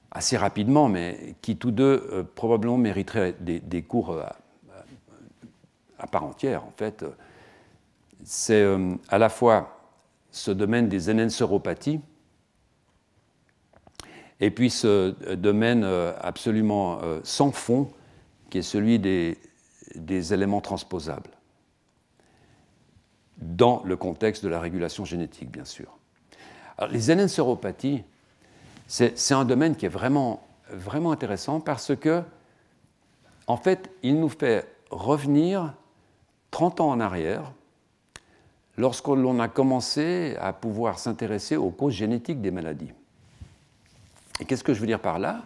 assez rapidement, mais qui tous deux probablement mériteraient des cours à part entière, en fait. C'est à la fois ce domaine des enhanceropathies et puis ce domaine absolument sans fond qui est celui des éléments transposables, dans le contexte de la régulation génétique, bien sûr. Alors, les enhanceropathies, c'est un domaine qui est vraiment, vraiment intéressant parce que, en fait, il nous fait revenir 30 ans en arrière, lorsque l'on a commencé à pouvoir s'intéresser aux causes génétiques des maladies. Et qu'est-ce que je veux dire par là?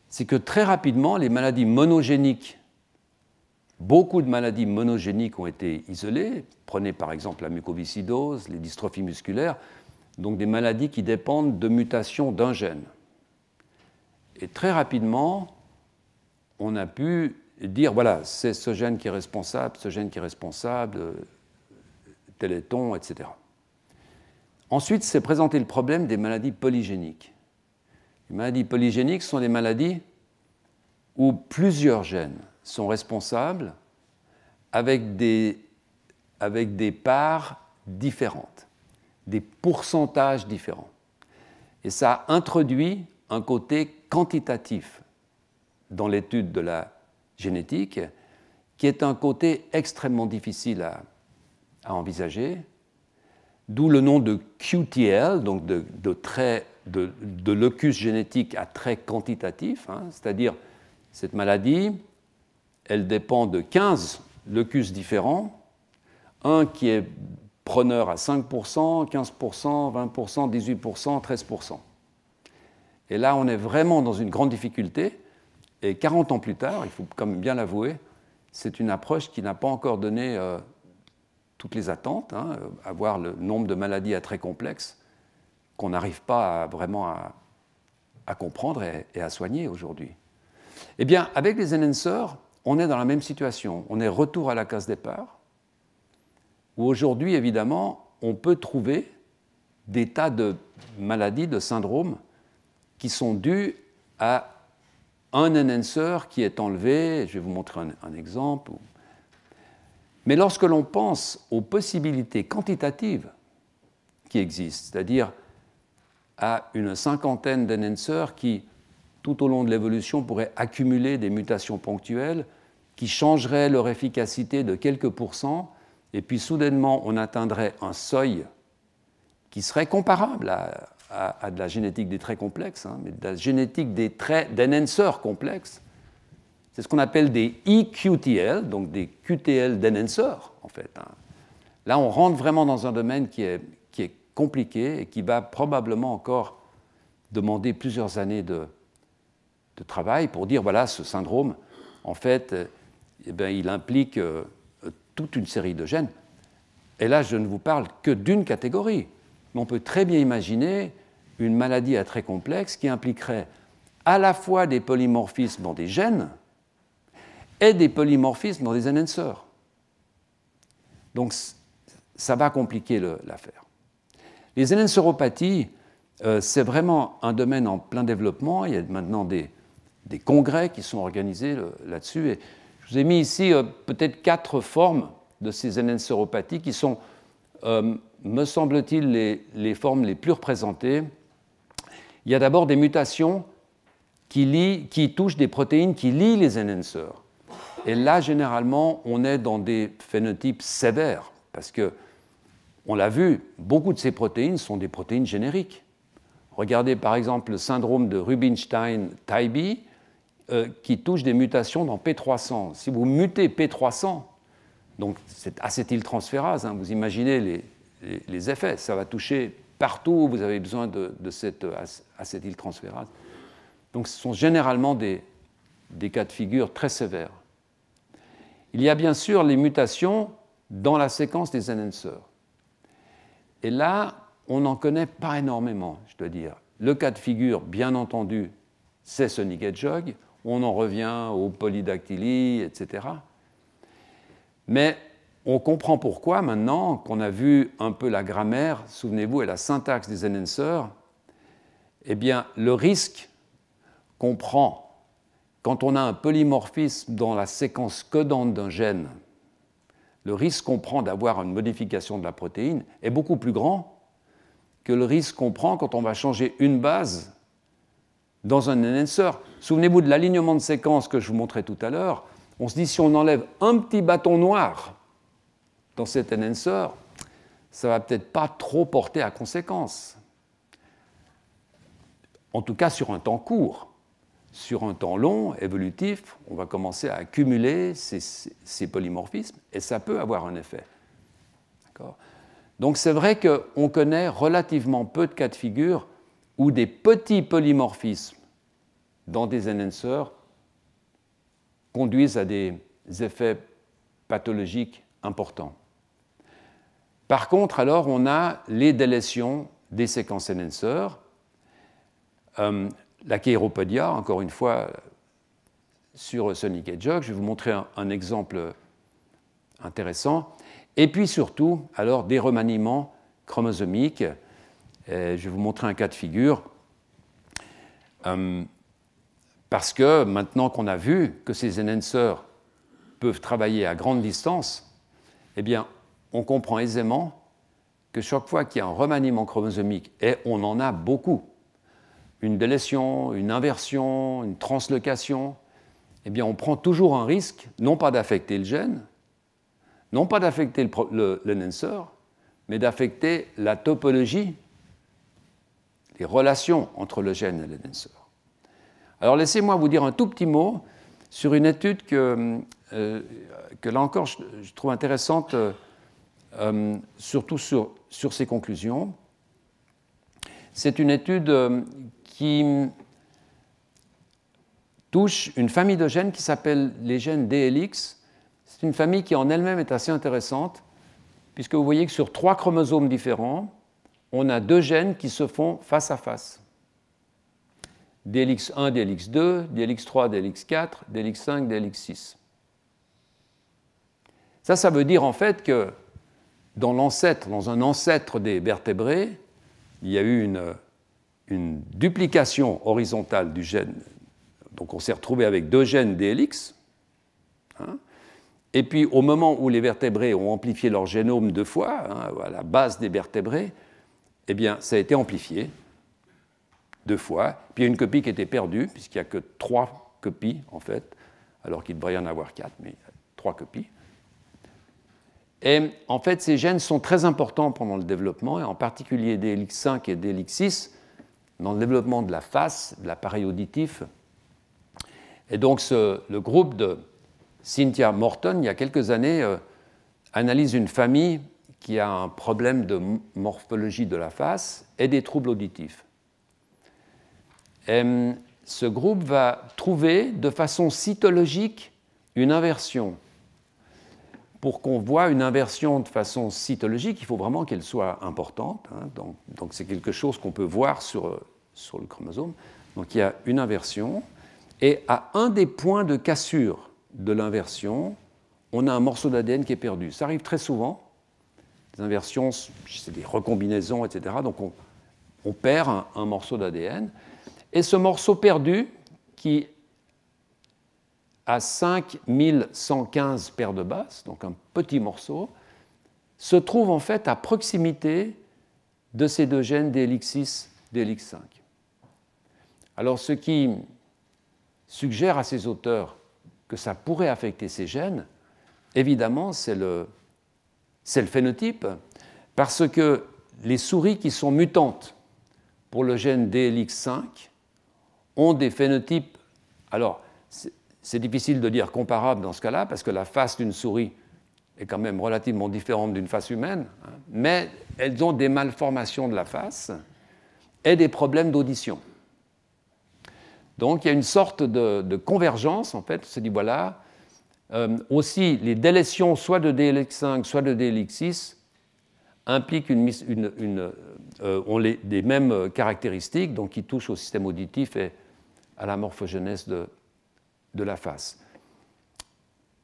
C'est que très rapidement, les maladies monogéniques, beaucoup de maladies monogéniques ont été isolées. Prenez par exemple la mucoviscidose, les dystrophies musculaires, donc des maladies qui dépendent de mutations d'un gène. Et très rapidement, on a pu dire, voilà, c'est ce gène qui est responsable, ce gène qui est responsable, téléton, etc. Ensuite, c'est présenter le problème des maladies polygéniques. Les maladies polygéniques sont des maladies où plusieurs gènes sont responsables avec des parts différentes, des pourcentages différents. Et ça introduit un côté quantitatif dans l'étude de la génétique, qui est un côté extrêmement difficile à envisager, d'où le nom de QTL, donc de locus génétique à trait quantitatif, hein, c'est-à-dire cette maladie, elle dépend de 15 locus différents, un qui est preneur à 5%, 15%, 20%, 18%, 13%. Et là, on est vraiment dans une grande difficulté, et 40 ans plus tard, il faut quand même bien l'avouer, c'est une approche qui n'a pas encore donné toutes les attentes, hein, avoir le nombre de maladies à trait complexes qu'on n'arrive pas vraiment à comprendre et à soigner aujourd'hui. Eh bien, avec les enhancers, on est dans la même situation. On est retour à la case départ, où aujourd'hui, évidemment, on peut trouver des tas de maladies, de syndromes, qui sont dus à un enhancer qui est enlevé. Je vais vous montrer un exemple. Mais lorsque l'on pense aux possibilités quantitatives qui existent, c'est-à-dire à une cinquantaine d'enhancers qui, tout au long de l'évolution, pourraient accumuler des mutations ponctuelles qui changeraient leur efficacité de quelques pourcents, et puis soudainement on atteindrait un seuil qui serait comparable à de la génétique des traits complexes, hein, mais de la génétique des traits d'enhancers complexes. C'est ce qu'on appelle des eQTL, donc des QTL d'enhancers, en fait. Hein. Là, on rentre vraiment dans un domaine qui est compliqué et qui va probablement encore demander plusieurs années de travail pour dire, voilà, ce syndrome, en fait, eh bien, il implique toute une série de gènes. Et là, je ne vous parle que d'une catégorie. Mais on peut très bien imaginer une maladie à très complexe qui impliquerait à la fois des polymorphismes dans des gènes et des polymorphismes dans des enhancers. Donc, ça va compliquer l'affaire. Les enhanceropathies, c'est vraiment un domaine en plein développement. Il y a maintenant des congrès qui sont organisés là-dessus. Et je vous ai mis ici peut-être 4 formes de ces enhanceropathies qui sont, me semble-t-il, les formes les plus représentées. Il y a d'abord des mutations qui touchent des protéines qui lient les enhancers. Et là, généralement, on est dans des phénotypes sévères, parce que, on l'a vu, beaucoup de ces protéines sont des protéines génériques. Regardez par exemple le syndrome de Rubinstein-Taybi, qui touche des mutations dans P300. Si vous mutez P300, donc c'est acétyltransférase, hein, vous imaginez les effets, ça va toucher partout où vous avez besoin de cette acétyltransférase. Donc ce sont généralement des cas de figure très sévères. Il y a bien sûr les mutations dans la séquence des enhancers. Et là, on n'en connaît pas énormément, je dois dire. Le cas de figure, bien entendu, c'est Sonic Hedgehog. On en revient aux polydactylies, etc. Mais on comprend pourquoi maintenant qu'on a vu un peu la grammaire, souvenez-vous, et la syntaxe des enhancers, eh bien, le risque qu'on prend quand on a un polymorphisme dans la séquence codante d'un gène, le risque qu'on prend d'avoir une modification de la protéine est beaucoup plus grand que le risque qu'on prend quand on va changer une base dans un enhancer. Souvenez-vous de l'alignement de séquence que je vous montrais tout à l'heure. On se dit, si on enlève un petit bâton noir dans cet enhancer, ça ne va peut-être pas trop porter à conséquence. En tout cas, sur un temps court. Sur un temps long, évolutif, on va commencer à accumuler ces polymorphismes et ça peut avoir un effet. D'accord ? Donc c'est vrai qu'on connaît relativement peu de cas de figure où des petits polymorphismes dans des enhancers conduisent à des effets pathologiques importants. Par contre, alors, on a les délétions des séquences enhancers. La chéiropodia, encore une fois, sur Sonic Hedgehog. Je vais vous montrer un exemple intéressant. Et puis surtout, alors, des remaniements chromosomiques. Je vais vous montrer un cas de figure. Parce que maintenant qu'on a vu que ces enhancers peuvent travailler à grande distance, eh bien, on comprend aisément que chaque fois qu'il y a un remaniement chromosomique, et on en a beaucoup, une délétion, une inversion, une translocation, eh bien, on prend toujours un risque, non pas d'affecter le gène, non pas d'affecter l'enhancer, mais d'affecter la topologie, les relations entre le gène et l'enhancer. Alors, laissez-moi vous dire un tout petit mot sur une étude que là encore, je trouve intéressante, surtout sur ses conclusions. C'est une étude qui touche une famille de gènes qui s'appelle les gènes DLX. C'est une famille qui en elle-même est assez intéressante, puisque vous voyez que sur 3 chromosomes différents, on a 2 gènes qui se font face à face. DLX1, DLX2, DLX3, DLX4, DLX5, DLX6. Ça veut dire en fait que dans un ancêtre des vertébrés, il y a eu une duplication horizontale du gène. Donc on s'est retrouvé avec 2 gènes DLX. Et puis au moment où les vertébrés ont amplifié leur génome 2 fois, à la base des vertébrés, eh bien ça a été amplifié 2 fois. Puis il y a une copie qui était perdue, puisqu'il n'y a que 3 copies en fait, alors qu'il devrait y en avoir 4, mais 3 copies. Et en fait, ces gènes sont très importants pendant le développement, et en particulier DLX5 et DLX6, dans le développement de la face, de l'appareil auditif. Et donc, le groupe de Cynthia Morton, il y a quelques années, analyse une famille qui a un problème de morphologie de la face et des troubles auditifs. Et ce groupe va trouver de façon cytologique une inversion. Pour qu'on voit une inversion de façon cytologique, il faut vraiment qu'elle soit importante. Donc c'est quelque chose qu'on peut voir sur le chromosome. Donc il y a une inversion. Et à un des points de cassure de l'inversion, on a un morceau d'ADN qui est perdu. Ça arrive très souvent. Les inversions, c'est des recombinaisons, etc. Donc on perd un morceau d'ADN. Et ce morceau perdu, qui à 5115 paires de bases, donc un petit morceau, se trouve en fait à proximité de ces 2 gènes DLX6, DLX5. Alors ce qui suggère à ces auteurs que ça pourrait affecter ces gènes, évidemment, c'est le phénotype, parce que les souris qui sont mutantes pour le gène DLX5 ont des phénotypes. Alors, c'est difficile de dire comparable dans ce cas-là, parce que la face d'une souris est quand même relativement différente d'une face humaine, mais elles ont des malformations de la face et des problèmes d'audition. Donc il y a une sorte de convergence, en fait, on se dit voilà, aussi les délétions soit de DLX5, soit de DLX6 impliquent ont des mêmes caractéristiques, donc qui touchent au système auditif et à la morphogenèse de la face.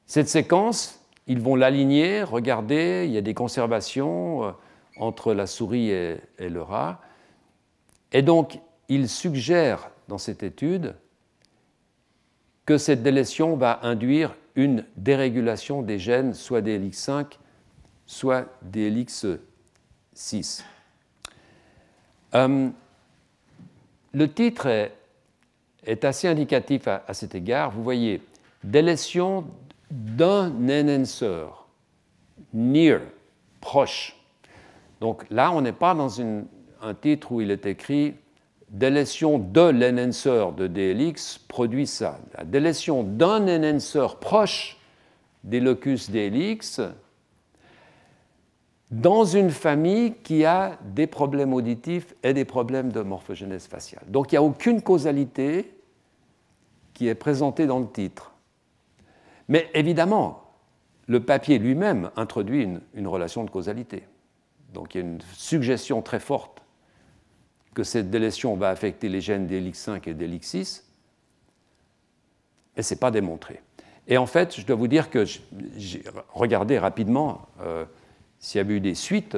Cette séquence, ils vont l'aligner, regarder, il y a des conservations entre la souris et le rat. Et donc, ils suggèrent dans cette étude que cette délétion va induire une dérégulation des gènes, soit DLX5, soit DLX6. Le titre est assez indicatif à cet égard. Vous voyez, délétion d'un enhancer, near, proche. Donc là, on n'est pas dans un titre où il est écrit délétion de l'enhancer de DLX produit ça. La délétion d'un enhancer proche des locus DLX dans une famille qui a des problèmes auditifs et des problèmes de morphogenèse faciale. Donc il n'y a aucune causalité qui est présentée dans le titre. Mais évidemment, le papier lui-même introduit une relation de causalité. Donc il y a une suggestion très forte que cette délétion va affecter les gènes DLX5 et DLX6. mais ce n'est pas démontré. Et en fait, je dois vous dire que j'ai regardé rapidement s'il y avait eu des suites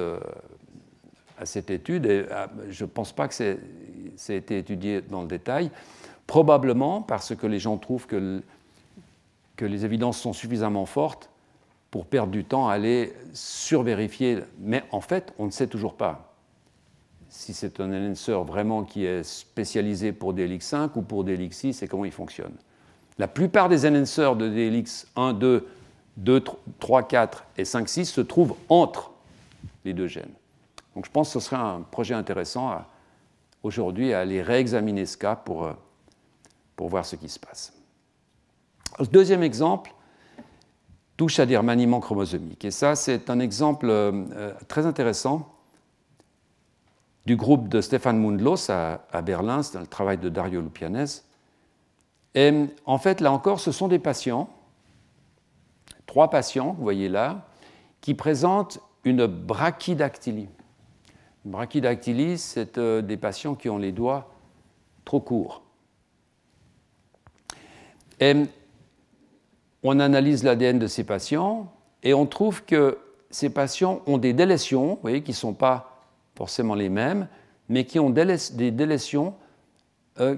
à cette étude, et je ne pense pas que ça ait été étudié dans le détail, probablement parce que les gens trouvent que les évidences sont suffisamment fortes pour perdre du temps à aller survérifier. Mais en fait, on ne sait toujours pas si c'est un enhancer vraiment qui est spécialisé pour DLX5 ou pour DLX6 et comment il fonctionne. La plupart des enhancers de DLX 1, 2, 2, 3, 4 et 5, 6 se trouvent entre les deux gènes. Donc je pense que ce serait un projet intéressant aujourd'hui à aller réexaminer ce cas pour voir ce qui se passe. Le deuxième exemple touche à des remaniements chromosomiques. Et ça, c'est un exemple très intéressant du groupe de Stefan Mundlos à Berlin, c'est le travail de Dario Lupianez. Et en fait, là encore, ce sont des patients, 3 patients, vous voyez là, qui présentent une brachydactylie. Une brachydactylie, c'est des patients qui ont les doigts trop courts. Et on analyse l'ADN de ces patients et on trouve que ces patients ont des délétions, vous voyez, qui ne sont pas forcément les mêmes, mais qui ont des délétions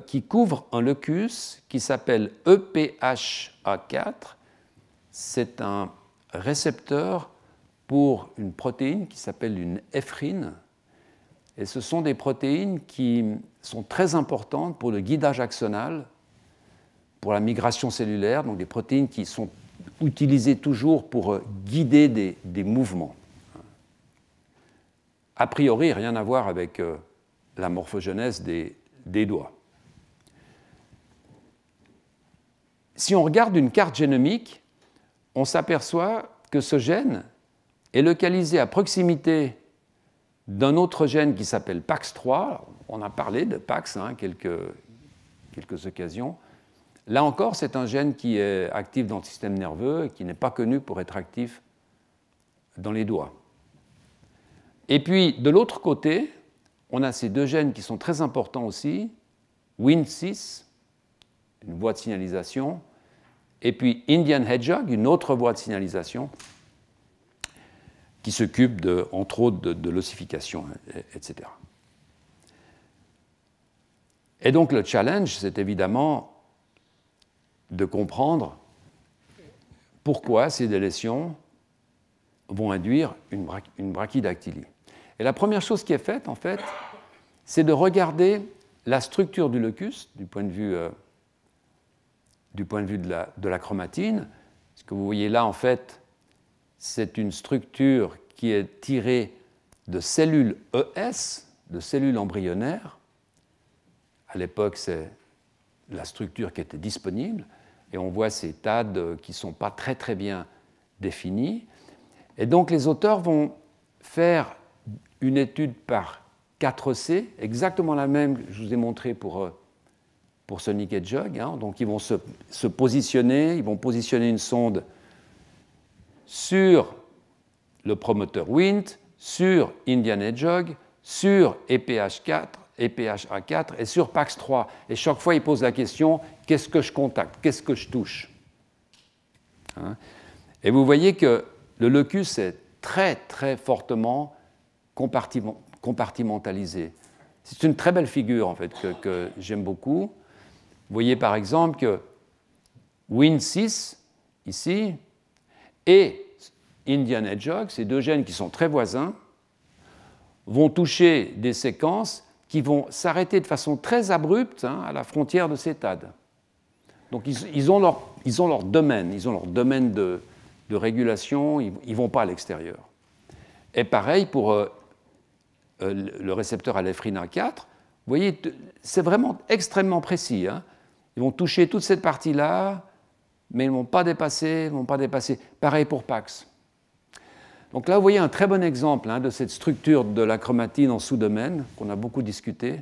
qui couvrent un locus qui s'appelle EPHA4. C'est un récepteur pour une protéine qui s'appelle une éphrine. Et ce sont des protéines qui sont très importantes pour le guidage axonal, pour la migration cellulaire, donc des protéines qui sont utilisées toujours pour guider des mouvements. A priori, rien à voir avec la morphogenèse des doigts. Si on regarde une carte génomique, on s'aperçoit que ce gène est localisé à proximité d'un autre gène qui s'appelle PAX3. On a parlé de PAX quelques occasions. Là encore, c'est un gène qui est actif dans le système nerveux et qui n'est pas connu pour être actif dans les doigts. Et puis, de l'autre côté, on a ces 2 gènes qui sont très importants aussi, Wnt6, une voie de signalisation, et puis Indian Hedgehog, une autre voie de signalisation, qui s'occupe, entre autres, de l'ossification, etc. Et donc, le challenge, c'est évidemment de comprendre pourquoi ces délétions vont induire une brachydactylie. Et la première chose qui est faite, en fait, c'est de regarder la structure du locus du point de vue de la chromatine. Ce que vous voyez là, en fait, c'est une structure qui est tirée de cellules ES, de cellules embryonnaires. À l'époque, c'est la structure qui était disponible. Et on voit ces TAD qui ne sont pas très, très bien définis. Et donc, les auteurs vont faire une étude par 4C, exactement la même que je vous ai montré pour Sonic Hedgehog. Donc, ils vont se positionner, ils vont positionner une sonde sur le promoteur Wnt, sur Indian Hedgehog, sur EPH4, EPHA4 et sur PAX3. Et chaque fois, ils posent la question, qu'est-ce que je contacte? Qu'est-ce que je touche? Et vous voyez que le locus est très, très fortement compartimentalisé. C'est une très belle figure, en fait, que j'aime beaucoup. Vous voyez, par exemple, que Wnt6, ici, et Indian Hedgehog, ces 2 gènes qui sont très voisins, vont toucher des séquences qui vont s'arrêter de façon très abrupte à la frontière de ces TAD. Donc ils ont leur domaine, de régulation, ils ne vont pas à l'extérieur. Et pareil pour le récepteur à l'éphrine 4, vous voyez, c'est vraiment extrêmement précis. Ils vont toucher toute cette partie-là, mais ils ne vont pas dépasser. Pareil pour PAX. Donc là, vous voyez un très bon exemple de cette structure de la chromatine en sous-domaine qu'on a beaucoup discuté.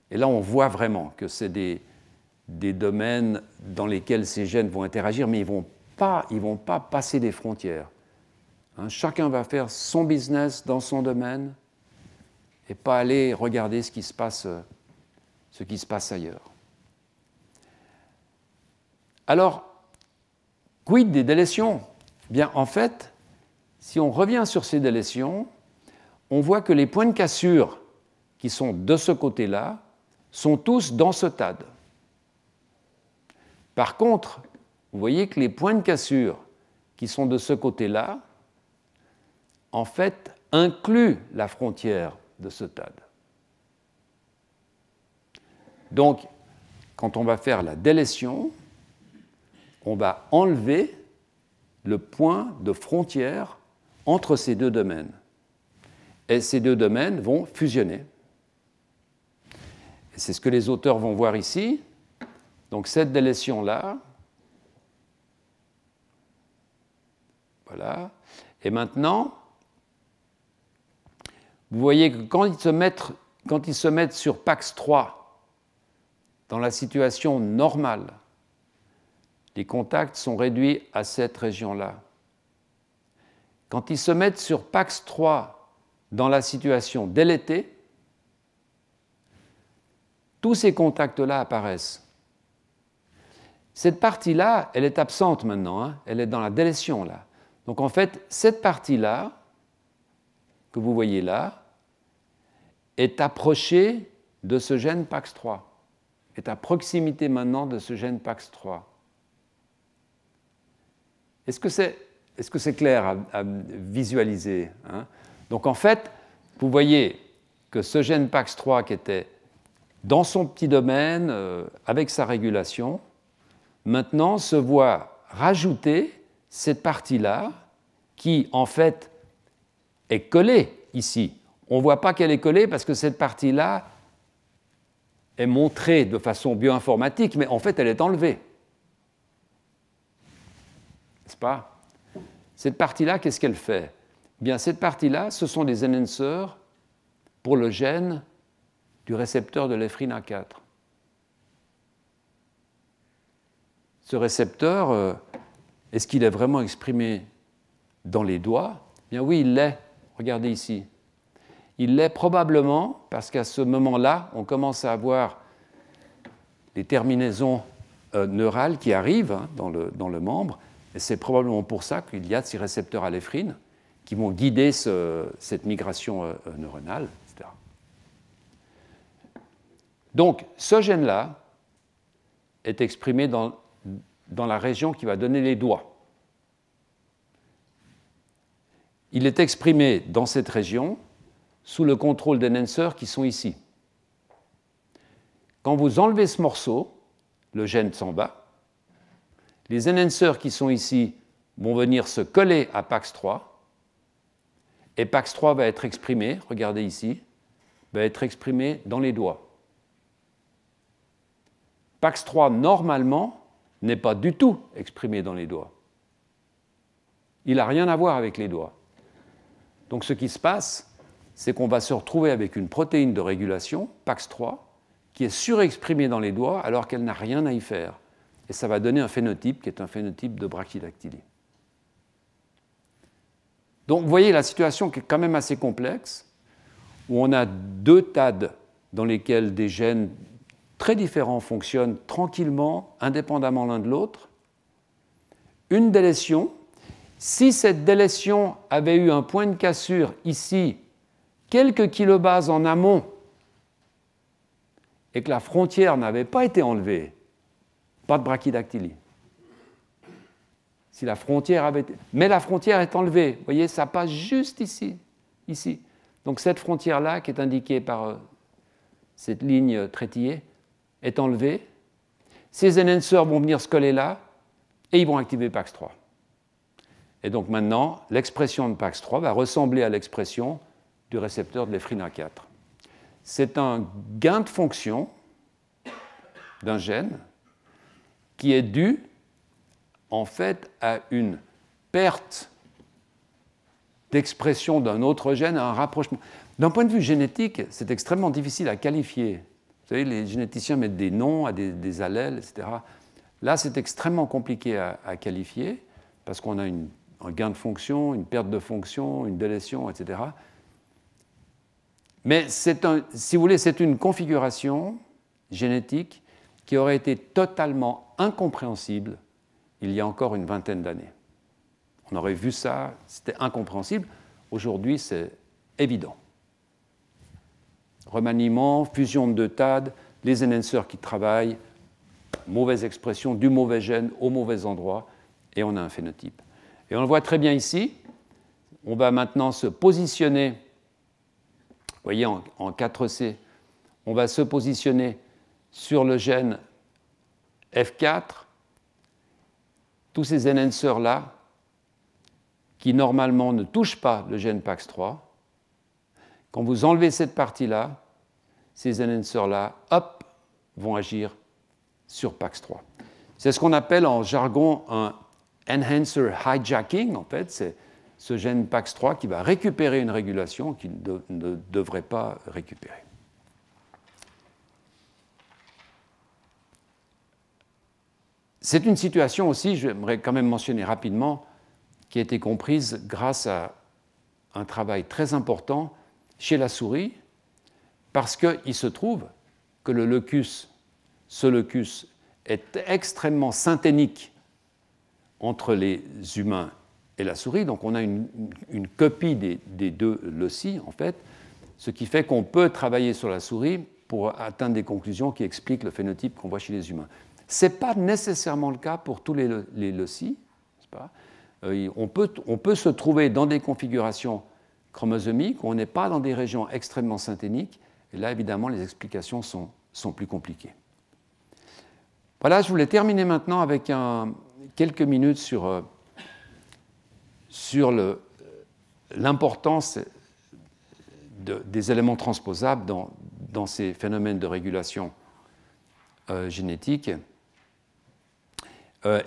Et là, on voit vraiment que c'est des domaines dans lesquels ces gènes vont interagir, mais ils ne vont pas passer des frontières. Chacun va faire son business dans son domaine et pas aller regarder ce qui se passe ailleurs. Alors, quid des délétions? Bien, en fait, si on revient sur ces délétions, on voit que les points de cassure qui sont de ce côté-là sont tous dans ce TAD. Par contre, vous voyez que les points de cassure qui sont de ce côté-là, en fait, incluent la frontière de ce TAD. Donc, quand on va faire la délétion, on va enlever le point de frontière entre ces deux domaines. Et ces deux domaines vont fusionner. Et c'est ce que les auteurs vont voir ici. Donc cette délétion-là, voilà. Et maintenant, vous voyez que quand ils se mettent sur Pax 3, dans la situation normale, les contacts sont réduits à cette région-là. Quand ils se mettent sur Pax 3 dans la situation délétée, tous ces contacts-là apparaissent. Cette partie-là, elle est absente maintenant, hein, elle est dans la délétion là. Donc en fait, cette partie-là, que vous voyez là, est approchée de ce gène PAX3, est à proximité maintenant de ce gène PAX3. Est-ce que c'est clair à visualiser, hein? Donc en fait, vous voyez que ce gène PAX3 qui était dans son petit domaine, avec sa régulation, maintenant se voit rajouter cette partie-là qui, en fait, est collée ici. On ne voit pas qu'elle est collée parce que cette partie-là est montrée de façon bioinformatique, mais en fait, elle est enlevée. N'est-ce pas? Cette partie-là, qu'est-ce qu'elle fait? Bien, cette partie-là, ce sont des enhancers pour le gène du récepteur de l'éphrine A4. Ce récepteur, est-ce qu'il est vraiment exprimé dans les doigts? Bien oui, il l'est. Regardez ici. Il l'est probablement parce qu'à ce moment-là, on commence à avoir les terminaisons neurales qui arrivent, hein, dans le membre, et c'est probablement pour ça qu'il y a ces récepteurs à l'éphrine qui vont guider cette migration neuronale, etc. Donc, ce gène-là est exprimé dans la région qui va donner les doigts. Il est exprimé dans cette région sous le contrôle d'enhancers qui sont ici. Quand vous enlevez ce morceau, le gène s'en va, les enhancers qui sont ici vont venir se coller à PAX3, et PAX3 va être exprimé, regardez ici, va être exprimé dans les doigts. PAX3, normalement, n'est pas du tout exprimé dans les doigts. Il n'a rien à voir avec les doigts. Donc ce qui se passe, c'est qu'on va se retrouver avec une protéine de régulation, PAX3, qui est surexprimée dans les doigts alors qu'elle n'a rien à y faire. Et ça va donner un phénotype qui est un phénotype de brachydactylie. Donc vous voyez la situation qui est quand même assez complexe, où on a deux TAD dans lesquels des gènes très différents fonctionnent tranquillement, indépendamment l'un de l'autre. Une délétion. Si cette délétion avait eu un point de cassure ici, quelques kilobases en amont, et que la frontière n'avait pas été enlevée, pas de brachydactylie. Si la frontière avait été... Mais la frontière est enlevée. Vous voyez, ça passe juste ici. Ici. Donc cette frontière-là, qui est indiquée par cette ligne traitillée, est enlevée. Ces enhancers vont venir se coller là, et ils vont activer PAX3. Et donc maintenant, l'expression de PAX3 va ressembler à l'expression du récepteur de l'éphrine A4. C'est un gain de fonction d'un gène qui est dû en fait à une perte d'expression d'un autre gène, à un rapprochement. D'un point de vue génétique, c'est extrêmement difficile à qualifier. Vous savez, les généticiens mettent des noms à des allèles, etc. Là, c'est extrêmement compliqué à qualifier parce qu'on a un gain de fonction, une perte de fonction, une délétion, etc. Mais si vous voulez, c'est une configuration génétique qui aurait été totalement incompréhensible il y a encore une vingtaine d'années. On aurait vu ça, c'était incompréhensible. Aujourd'hui, c'est évident. Remaniement, fusion de deux TAD, les enhancers qui travaillent, mauvaise expression, du mauvais gène au mauvais endroit, et on a un phénotype. Et on le voit très bien ici. On va maintenant se positionner, vous voyez, en 4C, on va se positionner sur le gène F4, tous ces enhancers-là, qui normalement ne touchent pas le gène PAX3. Quand vous enlevez cette partie-là, ces enhancers-là, hop, vont agir sur PAX3. C'est ce qu'on appelle en jargon un enhancer hijacking, en fait, c'est ce gène PAX3 qui va récupérer une régulation qu'il ne devrait pas récupérer. C'est une situation aussi, j'aimerais quand même mentionner rapidement, qui a été comprise grâce à un travail très important chez la souris, parce qu'il se trouve que ce locus est extrêmement synthénique entre les humains et la souris, donc on a une copie des deux loci, en fait, ce qui fait qu'on peut travailler sur la souris pour atteindre des conclusions qui expliquent le phénotype qu'on voit chez les humains. Ce n'est pas nécessairement le cas pour tous les loci, n'est-ce pas ? On peut se trouver dans des configurations chromosomiques où on n'est pas dans des régions extrêmement synthéniques, et là, évidemment, les explications sont plus compliquées. Voilà, je voulais terminer maintenant avec quelques minutes sur l'importance des éléments transposables dans ces phénomènes de régulation génétique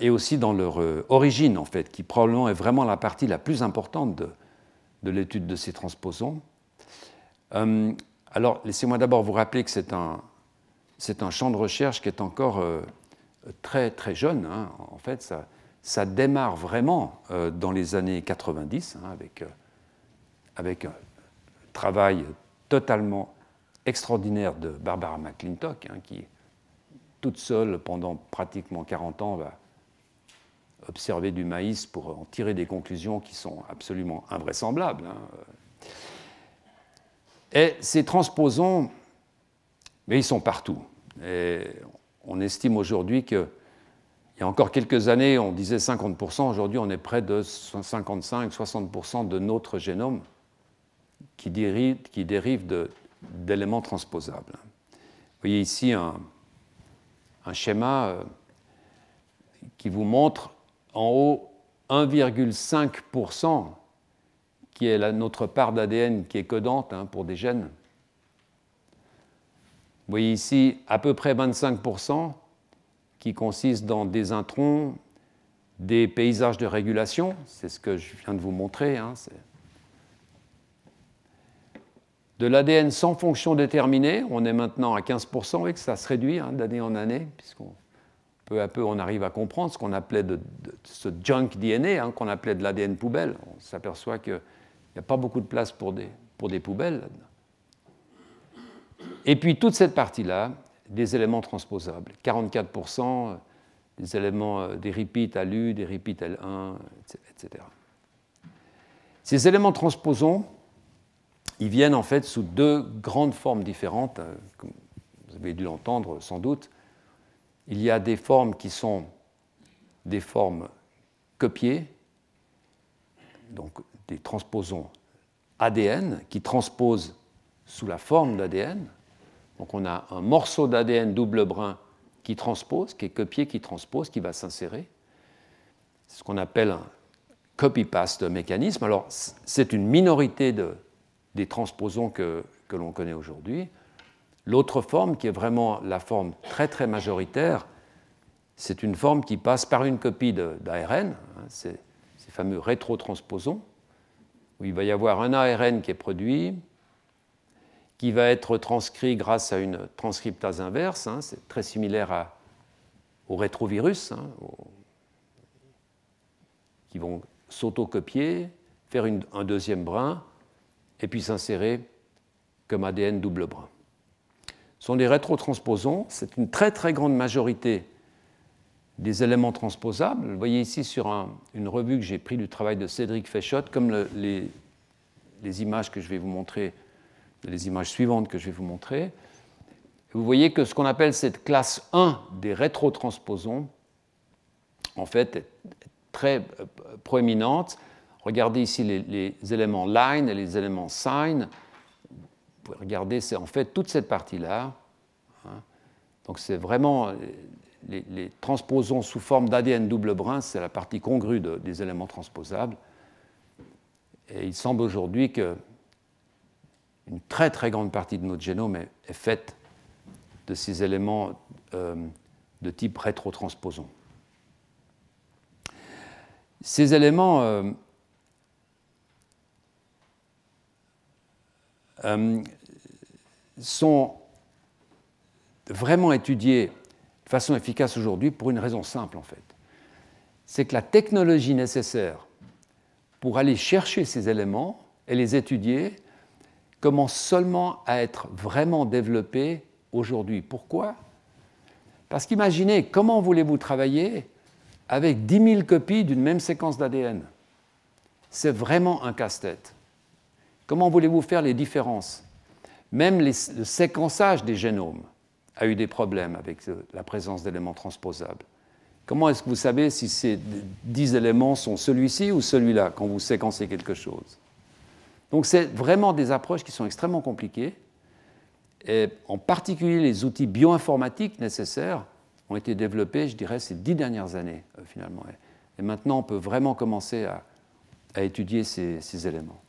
et aussi dans leur origine, en fait, qui probablement est vraiment la partie la plus importante de l'étude de ces transposons. Alors, laissez-moi d'abord vous rappeler que c'est un champ de recherche qui est encore très, très jeune. Hein. En fait, ça démarre vraiment dans les années 90, hein, avec un travail totalement extraordinaire de Barbara McClintock, hein, qui, toute seule, pendant pratiquement 40 ans, va observer du maïs pour en tirer des conclusions qui sont absolument invraisemblables. Hein. Et ces transposons, mais ils sont partout. Et on estime aujourd'hui qu'il y a encore quelques années, on disait 50%, aujourd'hui on est près de 55-60% de notre génome qui dérive d'éléments transposables. Vous voyez ici un schéma qui vous montre en haut 1,5% qui est notre part d'ADN qui est codante, hein, pour des gènes. Vous voyez ici à peu près 25% qui consiste dans des introns, des paysages de régulation, c'est ce que je viens de vous montrer. Hein, de l'ADN sans fonction déterminée, on est maintenant à 15%, et que ça se réduit, hein, d'année en année, puisqu'on peu à peu on arrive à comprendre ce qu'on appelait ce junk DNA, hein, qu'on appelait de l'ADN poubelle. On s'aperçoit qu'il n'y a pas beaucoup de place pour des poubelles. Et puis toute cette partie-là, des éléments transposables, 44%, des éléments, des repeats à l'U, des repeats L1, etc. Ces éléments transposons, ils viennent en fait sous deux grandes formes différentes, comme vous avez dû l'entendre sans doute. Il y a des formes qui sont des formes copiées, donc des transposons ADN qui transposent sous la forme d'ADN. Donc on a un morceau d'ADN double brin qui transpose, qui est copié, qui transpose, qui va s'insérer. C'est ce qu'on appelle un copy-paste mécanisme. Alors c'est une minorité des transposons que l'on connaît aujourd'hui. L'autre forme, qui est vraiment la forme très très majoritaire, c'est une forme qui passe par une copie d'ARN, hein, ces fameux rétrotransposons, où il va y avoir un ARN qui est produit, qui va être transcrit grâce à une transcriptase inverse, hein, c'est très similaire aux rétrovirus, hein, qui vont s'autocopier, faire un deuxième brin, et puis s'insérer comme ADN double brin. Ce sont des rétrotransposons, c'est une très très grande majorité des éléments transposables. Vous voyez ici sur une revue que j'ai pris du travail de Cédric Féchotte, comme les images que je vais vous montrer, les images suivantes que je vais vous montrer. Vous voyez que ce qu'on appelle cette classe 1 des rétrotransposons, en fait, est très proéminente. Regardez ici les éléments line et les éléments sign. Vous pouvez regarder, c'est en fait toute cette partie-là. Donc c'est vraiment les transposons sous forme d'ADN double brin, c'est la partie congrue des éléments transposables. Et il semble aujourd'hui qu'une très très grande partie de notre génome est faite de ces éléments de type rétrotransposon. Ces éléments sont vraiment étudiés de façon efficace aujourd'hui pour une raison simple en fait. C'est que la technologie nécessaire pour aller chercher ces éléments et les étudier commence seulement à être vraiment développée aujourd'hui. Pourquoi? Parce qu'imaginez, comment voulez-vous travailler avec 10 000 copies d'une même séquence d'ADN? C'est vraiment un casse-tête. Comment voulez-vous faire les différences? Même le séquençage des génomes a eu des problèmes avec la présence d'éléments transposables. Comment est-ce que vous savez si ces 10 éléments sont celui-ci ou celui-là quand vous séquencez quelque chose? Donc c'est vraiment des approches qui sont extrêmement compliquées. Et en particulier, les outils bioinformatiques nécessaires ont été développés, je dirais, ces 10 dernières années, finalement. Et maintenant, on peut vraiment commencer à étudier ces éléments.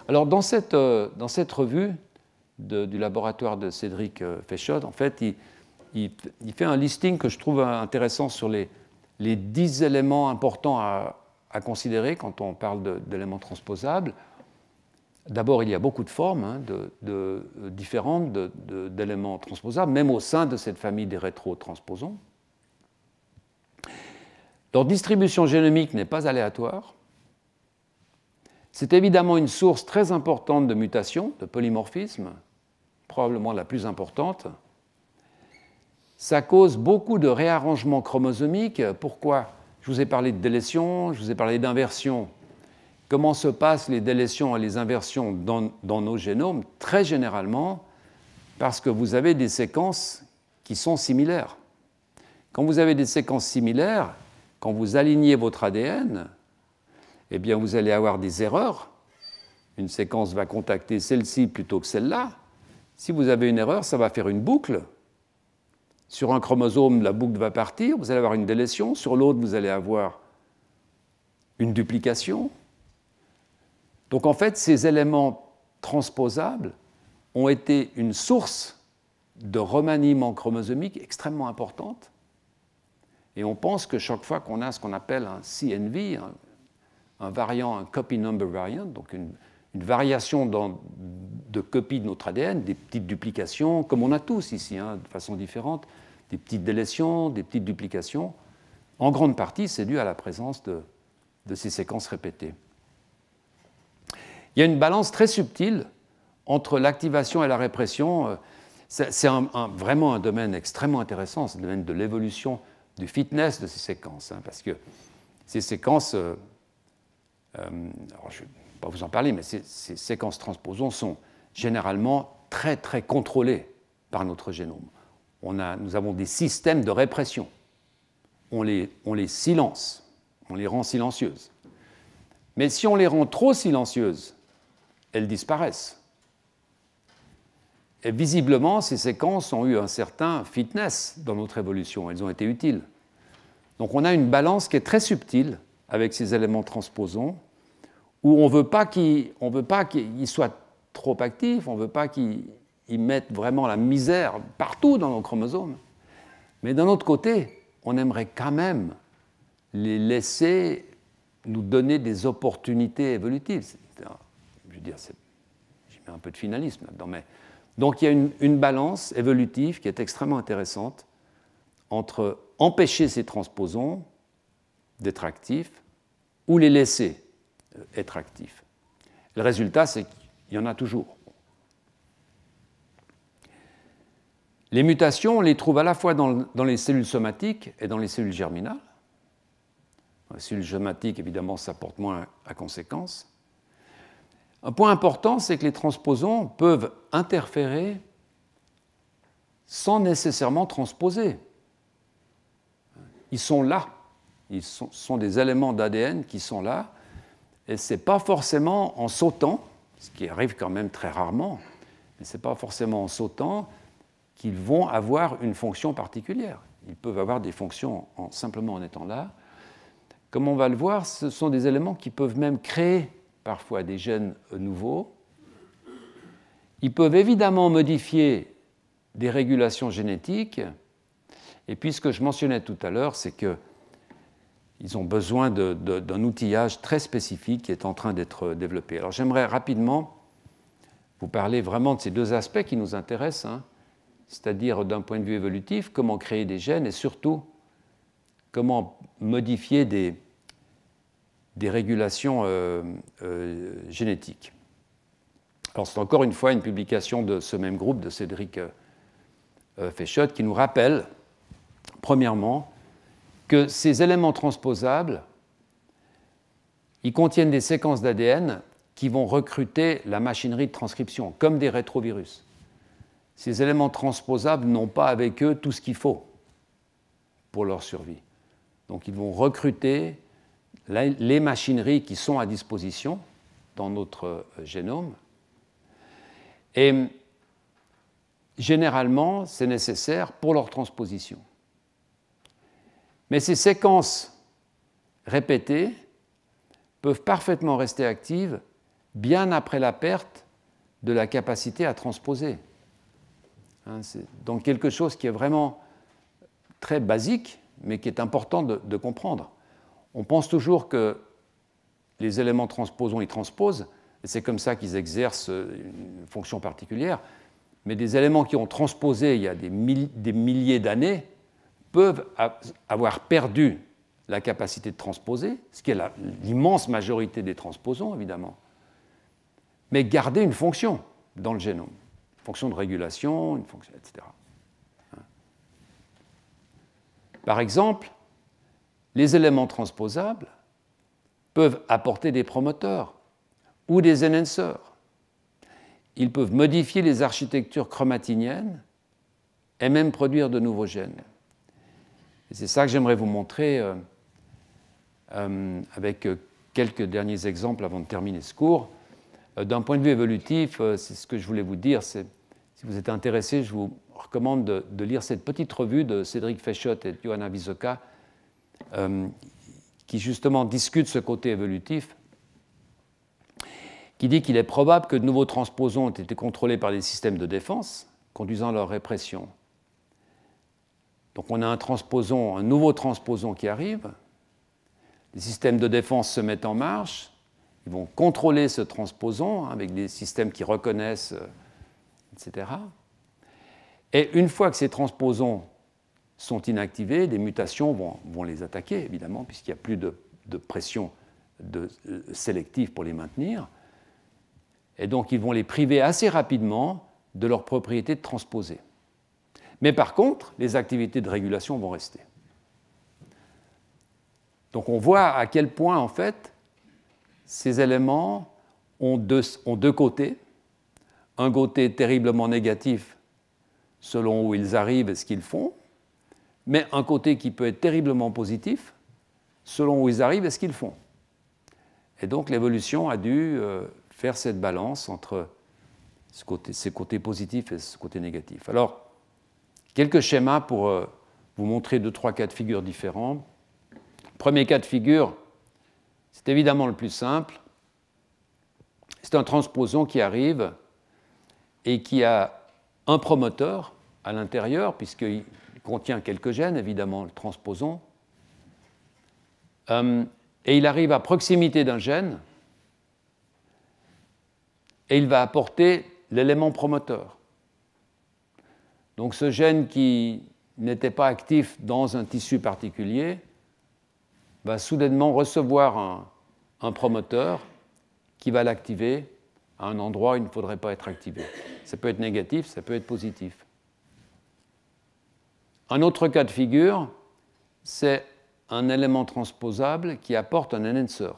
Alors, dans cette revue du laboratoire de Cédric Féchotte, en fait, il fait un listing que je trouve intéressant sur les 10 éléments importants à considérer quand on parle d'éléments transposables. D'abord, il y a beaucoup de formes différentes d'éléments transposables, même au sein de cette famille des rétrotransposons. Leur distribution génomique n'est pas aléatoire. C'est évidemment une source très importante de mutations, de polymorphisme, probablement la plus importante. Ça cause beaucoup de réarrangements chromosomiques. Pourquoi? Je vous ai parlé de délétion, je vous ai parlé d'inversion. Comment se passent les délétions et les inversions dans nos génomes? Très généralement, parce que vous avez des séquences qui sont similaires. Quand vous avez des séquences similaires, quand vous alignez votre ADN, eh bien vous allez avoir des erreurs. Une séquence va contacter celle-ci plutôt que celle-là. Si vous avez une erreur, ça va faire une boucle. Sur un chromosome, la boucle va partir, vous allez avoir une délétion. Sur l'autre, vous allez avoir une duplication. Donc en fait, ces éléments transposables ont été une source de remaniement chromosomique extrêmement importante. Et on pense que chaque fois qu'on a ce qu'on appelle un CNV, un variant, un copy number variant, donc une variation de copie de notre ADN, des petites duplications, comme on a tous ici, de façon différente, des petites délétions, des petites duplications, en grande partie, c'est dû à la présence de ces séquences répétées. Il y a une balance très subtile entre l'activation et la répression. C'est vraiment un domaine extrêmement intéressant, c'est le domaine de l'évolution, du fitness de ces séquences, parce que ces séquences, alors je ne vais pas vous en parler, mais ces séquences transposons sont généralement très très contrôlées par notre génome. Nous avons des systèmes de répression. On les silence, on les rend silencieuses. Mais si on les rend trop silencieuses, elles disparaissent. Et visiblement, ces séquences ont eu un certain fitness dans notre évolution, elles ont été utiles. Donc on a une balance qui est très subtile avec ces éléments transposons, où on ne veut pas qu'ils soient trop actifs, on ne veut pas qu'ils mettent vraiment la misère partout dans nos chromosomes. Mais d'un autre côté, on aimerait quand même les laisser nous donner des opportunités évolutives. Je veux dire, j'y mets un peu de finalisme là-dedans. Mais... Donc il y a une balance évolutive qui est extrêmement intéressante entre empêcher ces transposons d'être actifs ou les laisser être actifs. Le résultat, c'est qu'il y en a toujours. Les mutations, on les trouve à la fois dans les cellules somatiques et dans les cellules germinales. Dans les cellules somatiques, évidemment, ça porte moins à conséquence. Un point important, c'est que les transposons peuvent interférer sans nécessairement transposer. Ils sont là. Ils sont des éléments d'ADN qui sont là. Et ce n'est pas forcément en sautant, ce qui arrive quand même très rarement, mais ce n'est pas forcément en sautant qu'ils vont avoir une fonction particulière. Ils peuvent avoir des fonctions simplement en étant là. Comme on va le voir, ce sont des éléments qui peuvent même créer parfois des gènes nouveaux. Ils peuvent évidemment modifier des régulations génétiques. Et puis ce que je mentionnais tout à l'heure, c'est qu'ils ont besoin d'un outillage très spécifique qui est en train d'être développé. Alors j'aimerais rapidement vous parler vraiment de ces deux aspects qui nous intéressent, hein, c'est-à-dire d'un point de vue évolutif, comment créer des gènes et surtout comment modifier des régulations génétiques. Alors c'est encore une fois une publication de ce même groupe de Cédric Féchot qui nous rappelle, premièrement, que ces éléments transposables, ils contiennent des séquences d'ADN qui vont recruter la machinerie de transcription, comme des rétrovirus. Ces éléments transposables n'ont pas avec eux tout ce qu'il faut pour leur survie. Donc ils vont recruter les machineries qui sont à disposition dans notre génome. Et généralement, c'est nécessaire pour leur transposition. Mais ces séquences répétées peuvent parfaitement rester actives bien après la perte de la capacité à transposer. C'est donc quelque chose qui est vraiment très basique, mais qui est important de comprendre. On pense toujours que les éléments transposons, ils transposent, et c'est comme ça qu'ils exercent une fonction particulière, mais des éléments qui ont transposé il y a des milliers d'années peuvent avoir perdu la capacité de transposer, ce qui est l'immense majorité des transposons, évidemment, mais garder une fonction dans le génome, une fonction de régulation, une fonction, etc. Par exemple, les éléments transposables peuvent apporter des promoteurs ou des enhancers. Ils peuvent modifier les architectures chromatiniennes et même produire de nouveaux gènes. Et c'est ça que j'aimerais vous montrer avec quelques derniers exemples avant de terminer ce cours. D'un point de vue évolutif, c'est ce que je voulais vous dire. Si vous êtes intéressé, je vous recommande de lire cette petite revue de Cédric Féchot et de Johanna Wiesocka qui justement discute ce côté évolutif, qui dit qu'il est probable que de nouveaux transposons ont été contrôlés par des systèmes de défense, conduisant à leur répression. Donc on a un nouveau transposon qui arrive, les systèmes de défense se mettent en marche, ils vont contrôler ce transposon avec des systèmes qui reconnaissent, etc. Et une fois que ces transposons sont inactivés, des mutations vont les attaquer, évidemment, puisqu'il n'y a plus de pression sélective pour les maintenir. Et donc, ils vont les priver assez rapidement de leur propriété de transposer. Mais par contre, les activités de régulation vont rester. Donc, on voit à quel point, en fait, ces éléments ont deux côtés. Un côté terriblement négatif selon où ils arrivent et ce qu'ils font, mais un côté qui peut être terriblement positif selon où ils arrivent et ce qu'ils font. Et donc l'évolution a dû faire cette balance entre ces côtés positifs et ce côté négatif. Alors, quelques schémas pour vous montrer 2-3 cas de figure différents. Premier cas de figure, c'est évidemment le plus simple. C'est un transposon qui arrive et qui a un promoteur à l'intérieur, puisqu'il contient quelques gènes, évidemment, le transposon. Et il arrive à proximité d'un gène, et il va apporter l'élément promoteur. Donc ce gène qui n'était pas actif dans un tissu particulier va soudainement recevoir un promoteur qui va l'activer à un endroit où il ne faudrait pas être activé. Ça peut être négatif, ça peut être positif. Un autre cas de figure, c'est un élément transposable qui apporte un enhancer.